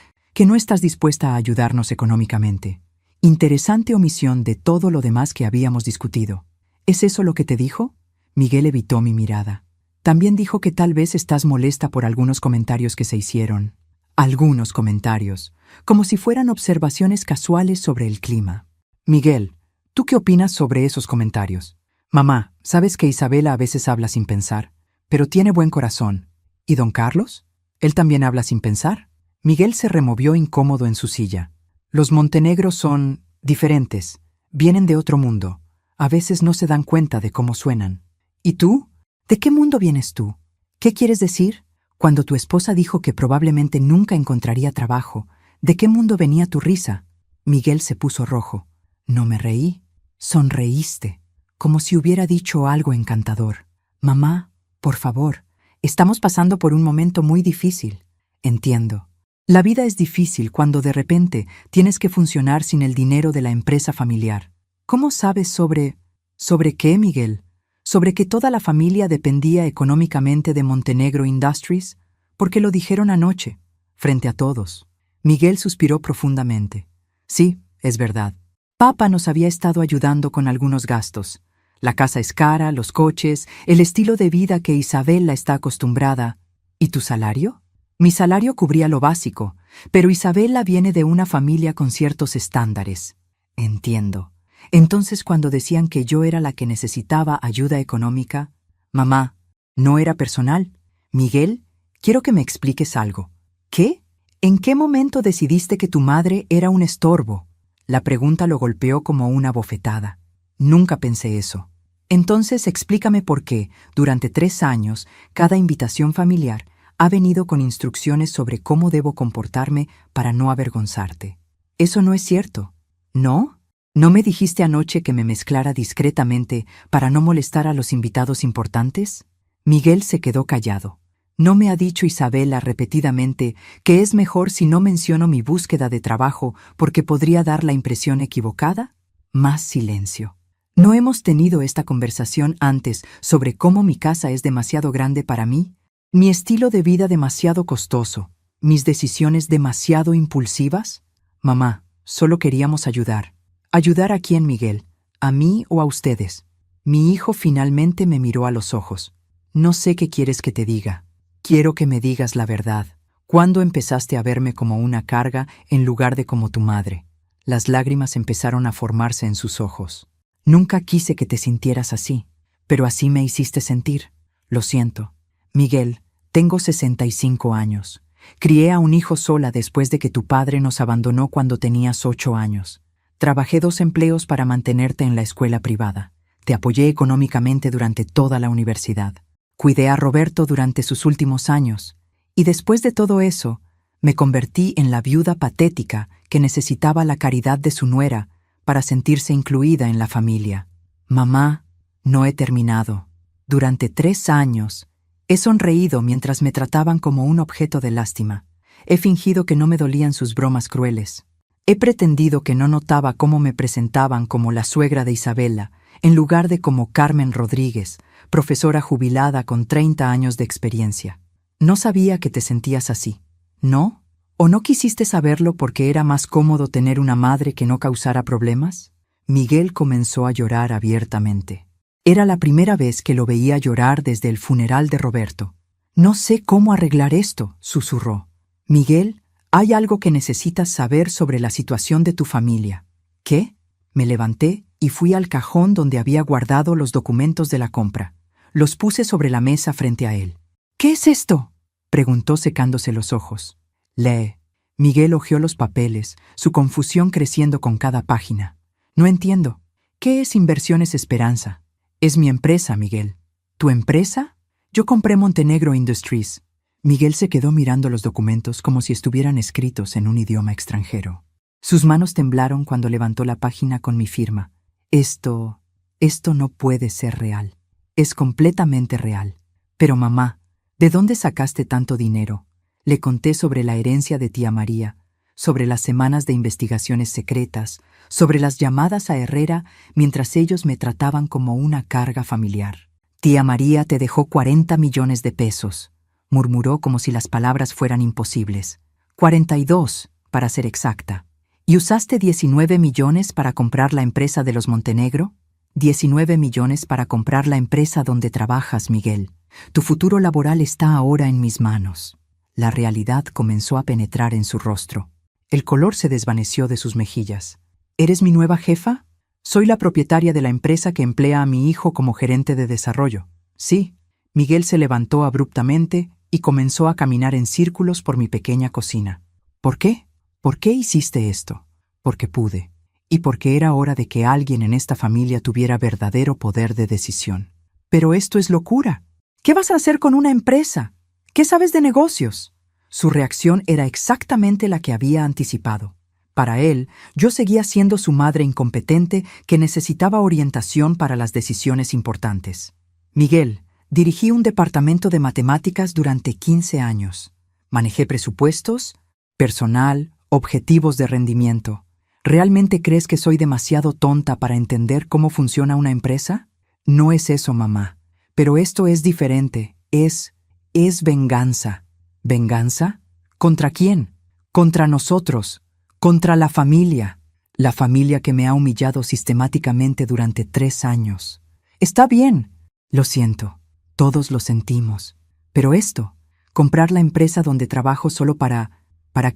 no estás dispuesta a ayudarnos económicamente. Interesante omisión de todo lo demás que habíamos discutido. ¿Es eso lo que te dijo? Miguel evitó mi mirada. También dijo que tal vez estás molesta por algunos comentarios que se hicieron. Algunos comentarios, como si fueran observaciones casuales sobre el clima. Miguel, ¿tú qué opinas sobre esos comentarios? Mamá, sabes que Isabela a veces habla sin pensar, pero tiene buen corazón. ¿Y don Carlos? ¿Él también habla sin pensar? Miguel se removió incómodo en su silla. Los Montenegros son diferentes, vienen de otro mundo. A veces no se dan cuenta de cómo suenan. ¿Y tú? ¿De qué mundo vienes tú? ¿Qué quieres decir? Cuando tu esposa dijo que probablemente nunca encontraría trabajo, ¿de qué mundo venía tu risa? Miguel se puso rojo. No me reí. Sonreíste, como si hubiera dicho algo encantador. Mamá, por favor, estamos pasando por un momento muy difícil. Entiendo. La vida es difícil cuando de repente tienes que funcionar sin el dinero de la empresa familiar. ¿Cómo sabes sobre... ¿Sobre qué, Miguel? ¿Sobre que toda la familia dependía económicamente de Montenegro Industries? Porque lo dijeron anoche, frente a todos. Miguel suspiró profundamente. Sí, es verdad. Papá nos había estado ayudando con algunos gastos. La casa es cara, los coches, el estilo de vida que Isabela está acostumbrada. ¿Y tu salario? Mi salario cubría lo básico, pero Isabela viene de una familia con ciertos estándares. Entiendo. Entonces, cuando decían que yo era la que necesitaba ayuda económica, mamá, no era personal. Miguel, quiero que me expliques algo. ¿Qué? ¿En qué momento decidiste que tu madre era un estorbo? La pregunta lo golpeó como una bofetada. Nunca pensé eso. Entonces explícame por qué, durante 3 años, cada invitación familiar ha venido con instrucciones sobre cómo debo comportarme para no avergonzarte. Eso no es cierto. ¿No? ¿No me dijiste anoche que me mezclara discretamente para no molestar a los invitados importantes? Miguel se quedó callado. ¿No me ha dicho Isabela repetidamente que es mejor si no menciono mi búsqueda de trabajo porque podría dar la impresión equivocada? Más silencio. ¿No hemos tenido esta conversación antes sobre cómo mi casa es demasiado grande para mí? ¿Mi estilo de vida demasiado costoso? ¿Mis decisiones demasiado impulsivas? Mamá, solo queríamos ayudar. ¿Ayudar a quién, Miguel? ¿A mí o a ustedes? Mi hijo finalmente me miró a los ojos. No sé qué quieres que te diga. Quiero que me digas la verdad. ¿Cuándo empezaste a verme como una carga en lugar de como tu madre? Las lágrimas empezaron a formarse en sus ojos. Nunca quise que te sintieras así, pero así me hiciste sentir. Lo siento. Miguel, tengo 65 años. Crié a un hijo sola después de que tu padre nos abandonó cuando tenías 8 años. Trabajé 2 empleos para mantenerte en la escuela privada. Te apoyé económicamente durante toda la universidad. Cuidé a Roberto durante sus últimos años. Y después de todo eso, me convertí en la viuda patética que necesitaba la caridad de su nuera para sentirse incluida en la familia. Mamá, no he terminado. Durante 3 años, he sonreído mientras me trataban como un objeto de lástima. He fingido que no me dolían sus bromas crueles. He pretendido que no notaba cómo me presentaban como la suegra de Isabela, en lugar de como Carmen Rodríguez, profesora jubilada con 30 años de experiencia. No sabía que te sentías así, ¿no? ¿O no quisiste saberlo porque era más cómodo tener una madre que no causara problemas? Miguel comenzó a llorar abiertamente. Era la primera vez que lo veía llorar desde el funeral de Roberto. No sé cómo arreglar esto, susurró. Miguel, hay algo que necesitas saber sobre la situación de tu familia. ¿Qué? Me levanté y fui al cajón donde había guardado los documentos de la compra. Los puse sobre la mesa frente a él. ¿Qué es esto?, preguntó secándose los ojos. Lee. Miguel hojeó los papeles, su confusión creciendo con cada página. No entiendo. ¿Qué es Inversiones Esperanza? Es mi empresa, Miguel. ¿Tu empresa? Yo compré Montenegro Industries. Miguel se quedó mirando los documentos como si estuvieran escritos en un idioma extranjero. Sus manos temblaron cuando levantó la página con mi firma. Esto no puede ser real. Es completamente real. Pero mamá, ¿de dónde sacaste tanto dinero? Le conté sobre la herencia de tía María, sobre las semanas de investigaciones secretas, sobre las llamadas a Herrera mientras ellos me trataban como una carga familiar. Tía María te dejó 40 millones de pesos, murmuró como si las palabras fueran imposibles. 42, para ser exacta. ¿Y usaste 19 millones para comprar la empresa de los Montenegro? 19 millones para comprar la empresa donde trabajas, Miguel. Tu futuro laboral está ahora en mis manos. La realidad comenzó a penetrar en su rostro. El color se desvaneció de sus mejillas. ¿Eres mi nueva jefa? Soy la propietaria de la empresa que emplea a mi hijo como gerente de desarrollo. Sí. Miguel se levantó abruptamente y comenzó a caminar en círculos por mi pequeña cocina. ¿Por qué? ¿Por qué hiciste esto? Porque pude. Y porque era hora de que alguien en esta familia tuviera verdadero poder de decisión. Pero esto es locura. ¿Qué vas a hacer con una empresa? ¿Qué sabes de negocios? Su reacción era exactamente la que había anticipado. Para él, yo seguía siendo su madre incompetente que necesitaba orientación para las decisiones importantes. Miguel, dirigí un departamento de matemáticas durante 15 años. Manejé presupuestos, personal, objetivos de rendimiento. ¿Realmente crees que soy demasiado tonta para entender cómo funciona una empresa? No es eso, mamá. Pero esto es diferente. Es venganza. ¿Venganza? ¿Contra quién? Contra nosotros. Contra la familia. La familia que me ha humillado sistemáticamente durante 3 años. Está bien. Lo siento. Todos lo sentimos. Pero esto, comprar la empresa donde trabajo solo ¿para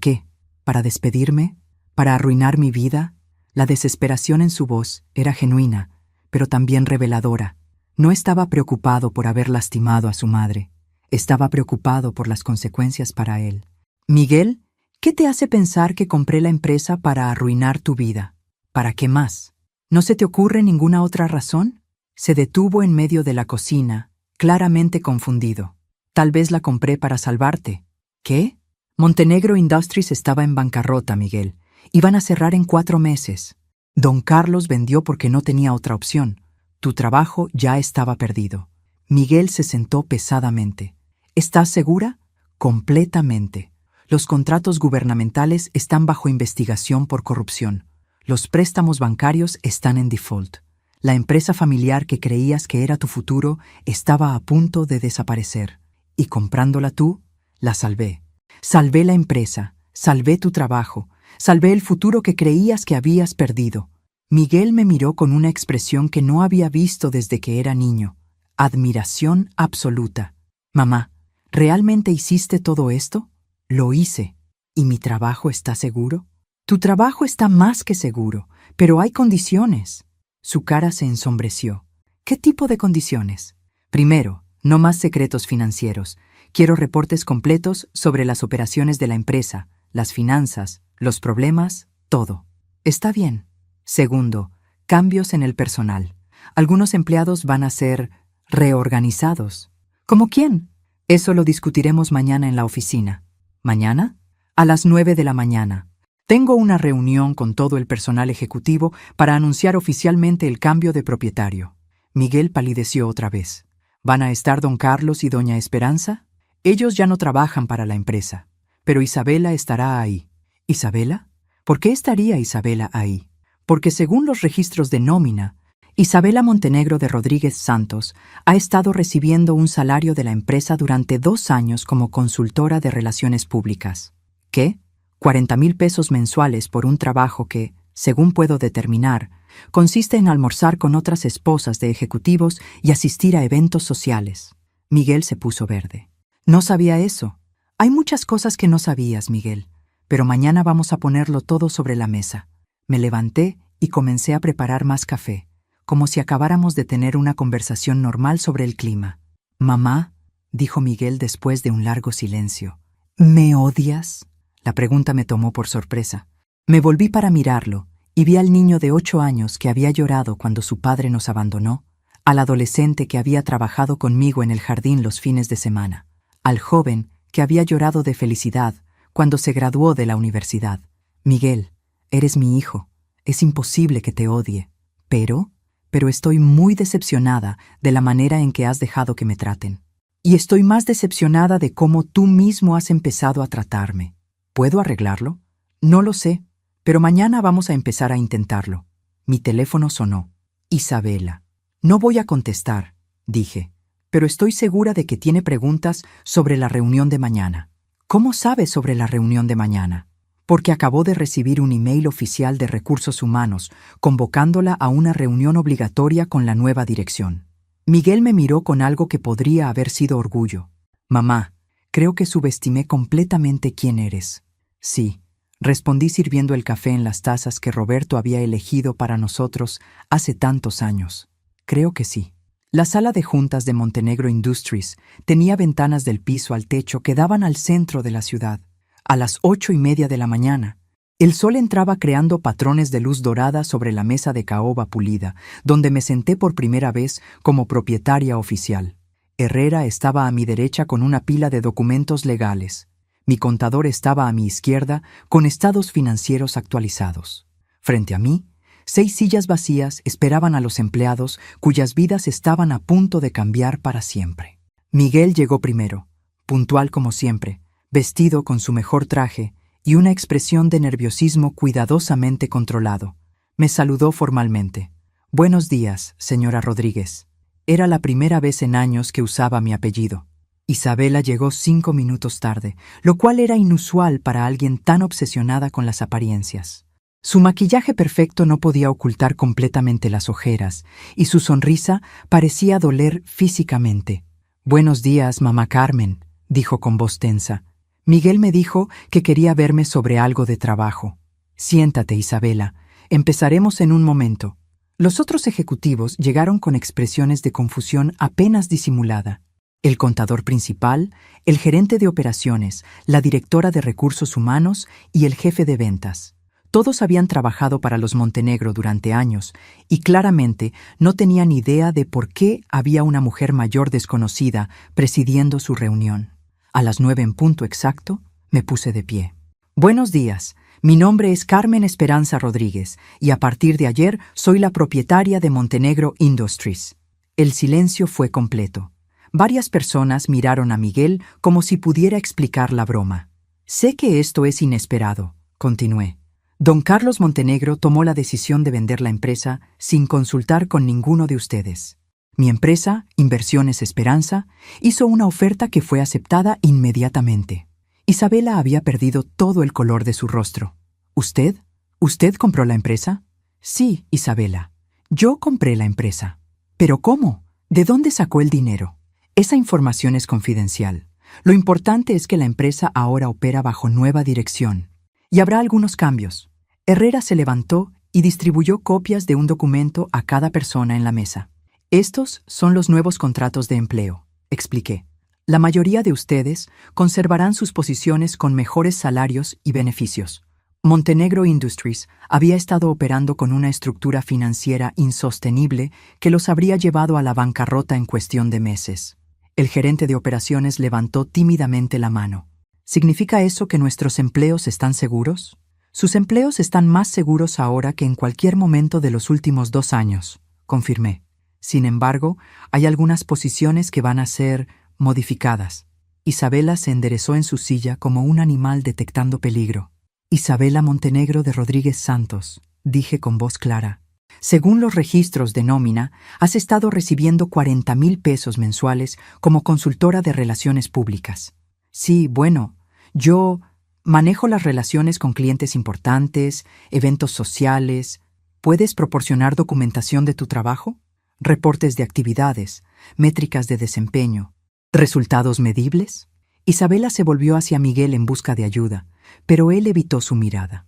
qué? ¿Para despedirme? ¿Para arruinar mi vida? La desesperación en su voz era genuina, pero también reveladora. No estaba preocupado por haber lastimado a su madre. Estaba preocupado por las consecuencias para él. Miguel, ¿qué te hace pensar que compré la empresa para arruinar tu vida? ¿Para qué más? ¿No se te ocurre ninguna otra razón? Se detuvo en medio de la cocina, claramente confundido. Tal vez la compré para salvarte. ¿Qué? Montenegro Industries estaba en bancarrota, Miguel. Iban a cerrar en 4 meses. Don Carlos vendió porque no tenía otra opción. Tu trabajo ya estaba perdido. Miguel se sentó pesadamente. ¿Estás segura? Completamente. Los contratos gubernamentales están bajo investigación por corrupción. Los préstamos bancarios están en default. La empresa familiar que creías que era tu futuro estaba a punto de desaparecer. Y comprándola tú, la salvé. Salvé la empresa, salvé tu trabajo, salvé el futuro que creías que habías perdido. Miguel me miró con una expresión que no había visto desde que era niño. Admiración absoluta. Mamá, ¿realmente hiciste todo esto? Lo hice. ¿Y mi trabajo está seguro? Tu trabajo está más que seguro, pero hay condiciones. Su cara se ensombreció. ¿Qué tipo de condiciones? Primero, no más secretos financieros. Quiero reportes completos sobre las operaciones de la empresa, las finanzas, los problemas, todo. Está bien. Segundo, cambios en el personal. Algunos empleados van a ser reorganizados. ¿Cómo quién? Eso lo discutiremos mañana en la oficina. ¿Mañana? A las 9 de la mañana. Tengo una reunión con todo el personal ejecutivo para anunciar oficialmente el cambio de propietario. Miguel palideció otra vez. ¿Van a estar don Carlos y doña Esperanza? Ellos ya no trabajan para la empresa, pero Isabela estará ahí. ¿Isabela? ¿Por qué estaría Isabela ahí? Porque según los registros de nómina, Isabela Montenegro de Rodríguez Santos ha estado recibiendo un salario de la empresa durante 2 años como consultora de relaciones públicas. ¿Qué? 40,000 pesos mensuales por un trabajo que, según puedo determinar, consiste en almorzar con otras esposas de ejecutivos y asistir a eventos sociales. Miguel se puso verde. No sabía eso. Hay muchas cosas que no sabías, Miguel, pero mañana vamos a ponerlo todo sobre la mesa. Me levanté y comencé a preparar más café, como si acabáramos de tener una conversación normal sobre el clima. «Mamá», dijo Miguel después de un largo silencio, «¿me odias?». La pregunta me tomó por sorpresa. Me volví para mirarlo y vi al niño de 8 años que había llorado cuando su padre nos abandonó, al adolescente que había trabajado conmigo en el jardín los fines de semana, al joven que había llorado de felicidad cuando se graduó de la universidad. «Miguel, eres mi hijo. Es imposible que te odie. Pero estoy muy decepcionada de la manera en que has dejado que me traten. Y estoy más decepcionada de cómo tú mismo has empezado a tratarme. ¿Puedo arreglarlo? No lo sé, pero mañana vamos a empezar a intentarlo». Mi teléfono sonó. «Isabela». «No voy a contestar», dije, «pero estoy segura de que tiene preguntas sobre la reunión de mañana». «¿Cómo sabes sobre la reunión de mañana?» «Porque acabó de recibir un email oficial de Recursos Humanos convocándola a una reunión obligatoria con la nueva dirección». Miguel me miró con algo que podría haber sido orgullo. «Mamá, creo que subestimé completamente quién eres». «Sí», respondí sirviendo el café en las tazas que Roberto había elegido para nosotros hace tantos años. «Creo que sí». La sala de juntas de Montenegro Industries tenía ventanas del piso al techo que daban al centro de la ciudad. A las 8:30 de la mañana, el sol entraba creando patrones de luz dorada sobre la mesa de caoba pulida, donde me senté por primera vez como propietaria oficial. Herrera estaba a mi derecha con una pila de documentos legales. Mi contador estaba a mi izquierda con estados financieros actualizados. Frente a mí, 6 sillas vacías esperaban a los empleados cuyas vidas estaban a punto de cambiar para siempre. Miguel llegó primero, puntual como siempre, vestido con su mejor traje y una expresión de nerviosismo cuidadosamente controlado. Me saludó formalmente. «Buenos días, señora Rodríguez». Era la primera vez en años que usaba mi apellido. Isabela llegó 5 minutos tarde, lo cual era inusual para alguien tan obsesionada con las apariencias. Su maquillaje perfecto no podía ocultar completamente las ojeras, y su sonrisa parecía doler físicamente. «Buenos días, mamá Carmen», dijo con voz tensa. «Miguel me dijo que quería verme sobre algo de trabajo». «Siéntate, Isabela. Empezaremos en un momento». Los otros ejecutivos llegaron con expresiones de confusión apenas disimulada. El contador principal, el gerente de operaciones, la directora de recursos humanos y el jefe de ventas. Todos habían trabajado para los Montenegro durante años y claramente no tenían idea de por qué había una mujer mayor desconocida presidiendo su reunión. A las 9 en punto exacto, me puse de pie. «Buenos días. Mi nombre es Carmen Esperanza Rodríguez y a partir de ayer soy la propietaria de Montenegro Industries». El silencio fue completo. Varias personas miraron a Miguel como si pudiera explicar la broma. «Sé que esto es inesperado», continué. «Don Carlos Montenegro tomó la decisión de vender la empresa sin consultar con ninguno de ustedes. Mi empresa, Inversiones Esperanza, hizo una oferta que fue aceptada inmediatamente». Isabela había perdido todo el color de su rostro. «¿Usted? ¿Usted compró la empresa?» Sí, Isabela. Yo compré la empresa. ¿Pero cómo? ¿De dónde sacó el dinero? Esa información es confidencial. Lo importante es que la empresa ahora opera bajo nueva dirección. Y habrá algunos cambios. Herrera se levantó y distribuyó copias de un documento a cada persona en la mesa. Estos son los nuevos contratos de empleo, expliqué. La mayoría de ustedes conservarán sus posiciones con mejores salarios y beneficios. Montenegro Industries había estado operando con una estructura financiera insostenible que los habría llevado a la bancarrota en cuestión de meses. El gerente de operaciones levantó tímidamente la mano. ¿Significa eso que nuestros empleos están seguros? Sus empleos están más seguros ahora que en cualquier momento de los últimos 2 años, confirmé. Sin embargo, hay algunas posiciones que van a ser modificadas. Isabela se enderezó en su silla como un animal detectando peligro. Isabela Montenegro de Rodríguez Santos, dije con voz clara. Según los registros de nómina, has estado recibiendo 40,000 pesos mensuales como consultora de relaciones públicas. Sí, bueno, yo manejo las relaciones con clientes importantes, eventos sociales. ¿Puedes proporcionar documentación de tu trabajo? Reportes de actividades, métricas de desempeño, ¿resultados medibles? Isabela se volvió hacia Miguel en busca de ayuda, pero él evitó su mirada.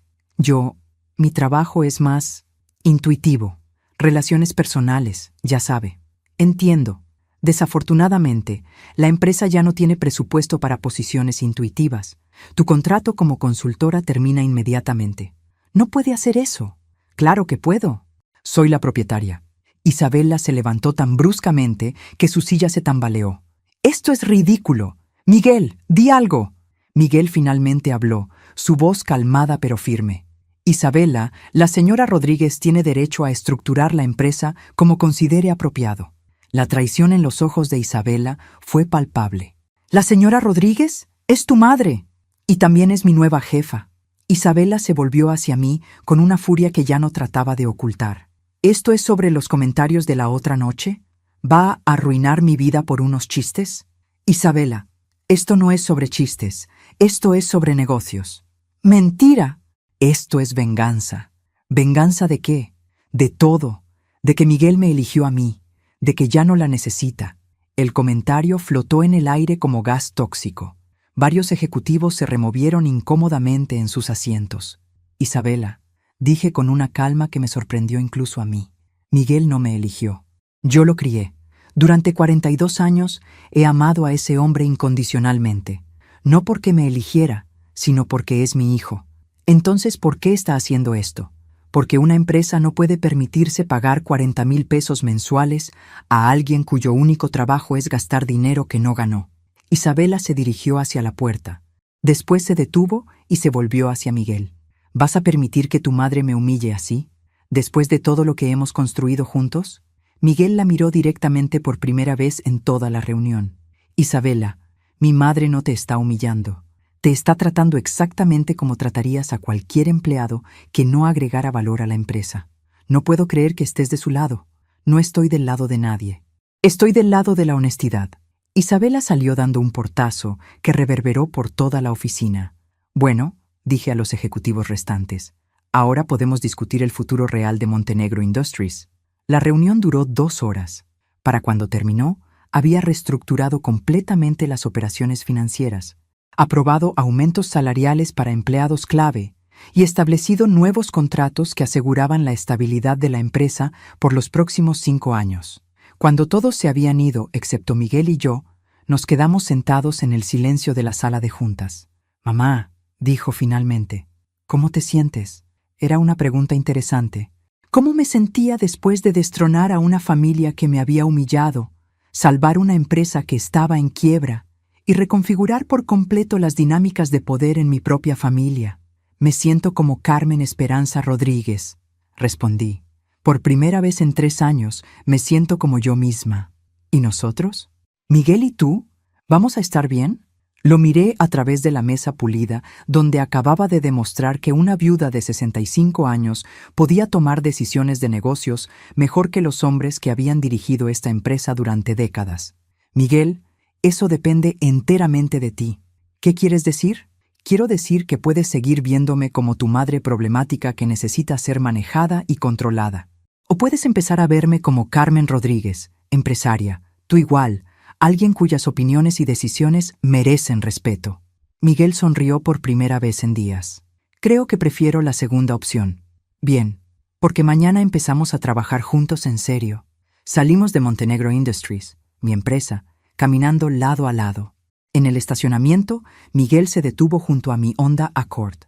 Mi trabajo es más intuitivo, relaciones personales, ya sabe. Entiendo. Desafortunadamente, la empresa ya no tiene presupuesto para posiciones intuitivas. Tu contrato como consultora termina inmediatamente. No puede hacer eso. Claro que puedo. Soy la propietaria. Isabela se levantó tan bruscamente que su silla se tambaleó. ¡Esto es ridículo! Miguel, di algo. Miguel finalmente habló, su voz calmada pero firme. Isabela, la señora Rodríguez tiene derecho a estructurar la empresa como considere apropiado. La traición en los ojos de Isabela fue palpable. ¿La señora Rodríguez? Es tu madre. Y también es mi nueva jefa. Isabela se volvió hacia mí con una furia que ya no trataba de ocultar. ¿Esto es sobre los comentarios de la otra noche? ¿Va a arruinar mi vida por unos chistes? Isabela, esto no es sobre chistes, esto es sobre negocios. ¡Mentira! Esto es venganza. ¿Venganza de qué? De todo. De que Miguel me eligió a mí, de que ya no la necesita. El comentario flotó en el aire como gas tóxico. Varios ejecutivos se removieron incómodamente en sus asientos. Isabela, dije con una calma que me sorprendió incluso a mí. Miguel no me eligió. Yo lo crié. Durante 42 años he amado a ese hombre incondicionalmente. No porque me eligiera, sino porque es mi hijo. Entonces, ¿por qué está haciendo esto? Porque una empresa no puede permitirse pagar 40,000 pesos mensuales a alguien cuyo único trabajo es gastar dinero que no ganó. Isabela se dirigió hacia la puerta. Después se detuvo y se volvió hacia Miguel. ¿Vas a permitir que tu madre me humille así? ¿Después de todo lo que hemos construido juntos? Miguel la miró directamente por primera vez en toda la reunión. Isabela, mi madre no te está humillando. Te está tratando exactamente como tratarías a cualquier empleado que no agregara valor a la empresa. No puedo creer que estés de su lado. No estoy del lado de nadie. Estoy del lado de la honestidad. Isabela salió dando un portazo que reverberó por toda la oficina. Bueno, dije a los ejecutivos restantes, ahora podemos discutir el futuro real de Montenegro Industries. La reunión duró 2 horas. Para cuando terminó, había reestructurado completamente las operaciones financieras, aprobado aumentos salariales para empleados clave y establecido nuevos contratos que aseguraban la estabilidad de la empresa por los próximos 5 años. Cuando todos se habían ido, excepto Miguel y yo, nos quedamos sentados en el silencio de la sala de juntas. «Mamá», dijo finalmente, «¿cómo te sientes?» Era una pregunta interesante. ¿Cómo me sentía después de destronar a una familia que me había humillado, salvar una empresa que estaba en quiebra y reconfigurar por completo las dinámicas de poder en mi propia familia? Me siento como Carmen Esperanza Rodríguez, respondí. Por primera vez en 3 años me siento como yo misma. ¿Y nosotros? ¿Miguel y tú? ¿Vamos a estar bien? Lo miré a través de la mesa pulida, donde acababa de demostrar que una viuda de 65 años podía tomar decisiones de negocios mejor que los hombres que habían dirigido esta empresa durante décadas. Miguel, eso depende enteramente de ti. ¿Qué quieres decir? Quiero decir que puedes seguir viéndome como tu madre problemática que necesita ser manejada y controlada. O puedes empezar a verme como Carmen Rodríguez, empresaria, tú igual, alguien cuyas opiniones y decisiones merecen respeto. Miguel sonrió por primera vez en días. Creo que prefiero la segunda opción. Bien, porque mañana empezamos a trabajar juntos en serio. Salimos de Montenegro Industries, mi empresa, caminando lado a lado. En el estacionamiento, Miguel se detuvo junto a mi Honda Accord.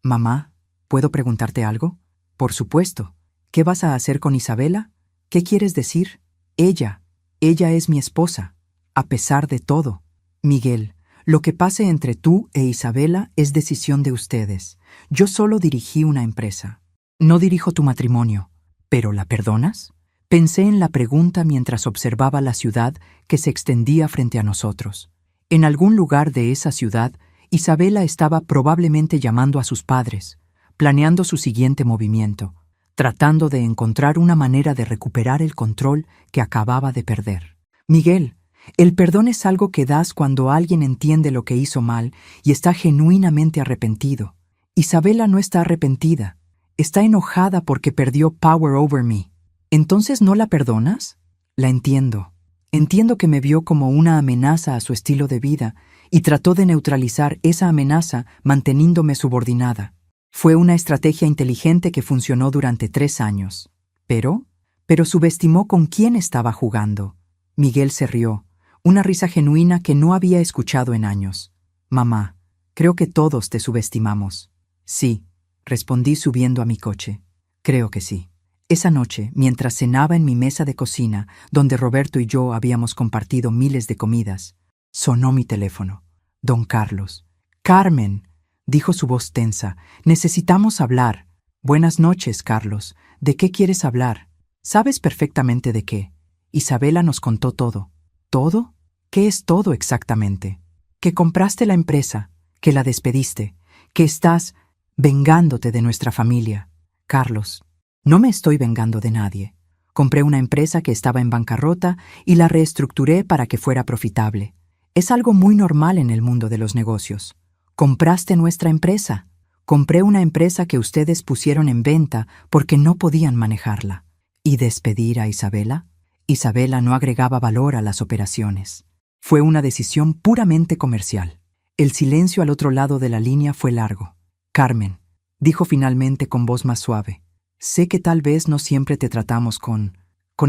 Mamá, ¿puedo preguntarte algo? Por supuesto. ¿Qué vas a hacer con Isabela? ¿Qué quieres decir? Ella es mi esposa, a pesar de todo. Miguel, lo que pase entre tú e Isabela es decisión de ustedes. Yo solo dirigí una empresa. No dirijo tu matrimonio. ¿Pero la perdonas? Pensé en la pregunta mientras observaba la ciudad que se extendía frente a nosotros. En algún lugar de esa ciudad, Isabela estaba probablemente llamando a sus padres, planeando su siguiente movimiento, tratando de encontrar una manera de recuperar el control que acababa de perder. Miguel, el perdón es algo que das cuando alguien entiende lo que hizo mal y está genuinamente arrepentido. Isabela no está arrepentida. Está enojada porque perdió power over me. ¿Entonces no la perdonas? La entiendo. Entiendo que me vio como una amenaza a su estilo de vida y trató de neutralizar esa amenaza manteniéndome subordinada. Fue una estrategia inteligente que funcionó durante 3 años. Pero subestimó con quién estaba jugando. Miguel se rió, una risa genuina que no había escuchado en años. Mamá, creo que todos te subestimamos. Sí, respondí subiendo a mi coche. Creo que sí. Esa noche, mientras cenaba en mi mesa de cocina, donde Roberto y yo habíamos compartido miles de comidas, sonó mi teléfono. Don Carlos. Carmen, dijo su voz tensa, necesitamos hablar. Buenas noches, Carlos. ¿De qué quieres hablar? Sabes perfectamente de qué. Isabela nos contó todo. ¿Todo? ¿Qué es todo exactamente? Que compraste la empresa, que la despediste, que estás vengándote de nuestra familia. Carlos, no me estoy vengando de nadie. Compré una empresa que estaba en bancarrota y la reestructuré para que fuera profitable. Es algo muy normal en el mundo de los negocios. Compraste nuestra empresa. Compré una empresa que ustedes pusieron en venta porque no podían manejarla. ¿Y despedir a Isabela? Isabela no agregaba valor a las operaciones. Fue una decisión puramente comercial. El silencio al otro lado de la línea fue largo. Carmen, dijo finalmente con voz más suave, sé que tal vez no siempre te tratamos con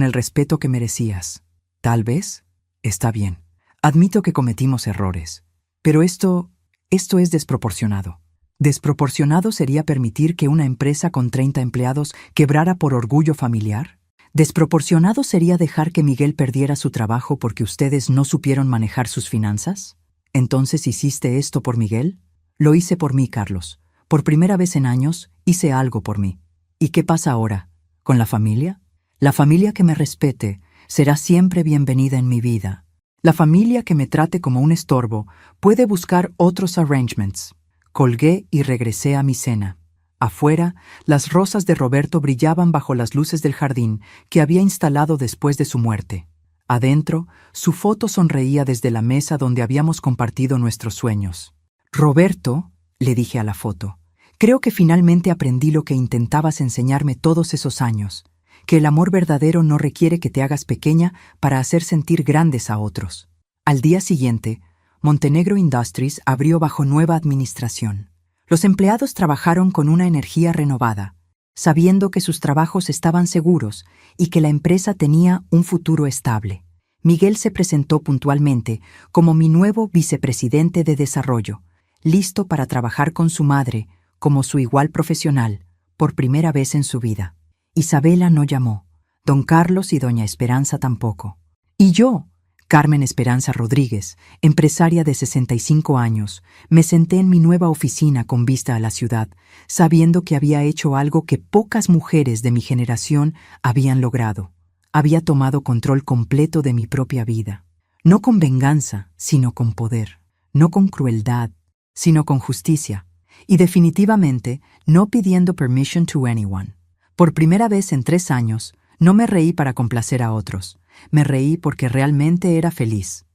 el respeto que merecías. Tal vez. Está bien. Admito que cometimos errores. Pero esto es desproporcionado. ¿Desproporcionado sería permitir que una empresa con 30 empleados quebrara por orgullo familiar? ¿Desproporcionado sería dejar que Miguel perdiera su trabajo porque ustedes no supieron manejar sus finanzas? ¿Entonces hiciste esto por Miguel? Lo hice por mí, Carlos. Por primera vez en años, hice algo por mí. ¿Y qué pasa ahora? ¿Con la familia? La familia que me respete será siempre bienvenida en mi vida. La familia que me trate como un estorbo puede buscar otros arrangements. Colgué y regresé a mi cena. Afuera, las rosas de Roberto brillaban bajo las luces del jardín que había instalado después de su muerte. Adentro, su foto sonreía desde la mesa donde habíamos compartido nuestros sueños. Roberto, le dije a la foto, creo que finalmente aprendí lo que intentabas enseñarme todos esos años, que el amor verdadero no requiere que te hagas pequeña para hacer sentir grandes a otros. Al día siguiente, Montenegro Industries abrió bajo nueva administración. Los empleados trabajaron con una energía renovada, sabiendo que sus trabajos estaban seguros y que la empresa tenía un futuro estable. Miguel se presentó puntualmente como mi nuevo vicepresidente de desarrollo, listo para trabajar con su madre como su igual profesional, por primera vez en su vida. Isabela no llamó, don Carlos y doña Esperanza tampoco. Y yo, Carmen Esperanza Rodríguez, empresaria de 65 años, me senté en mi nueva oficina con vista a la ciudad, sabiendo que había hecho algo que pocas mujeres de mi generación habían logrado. Había tomado control completo de mi propia vida. No con venganza, sino con poder. No con crueldad, sino con justicia. Y definitivamente no pidiendo permission to anyone. Por primera vez en 3 años, no me reí para complacer a otros. Me reí porque realmente era feliz.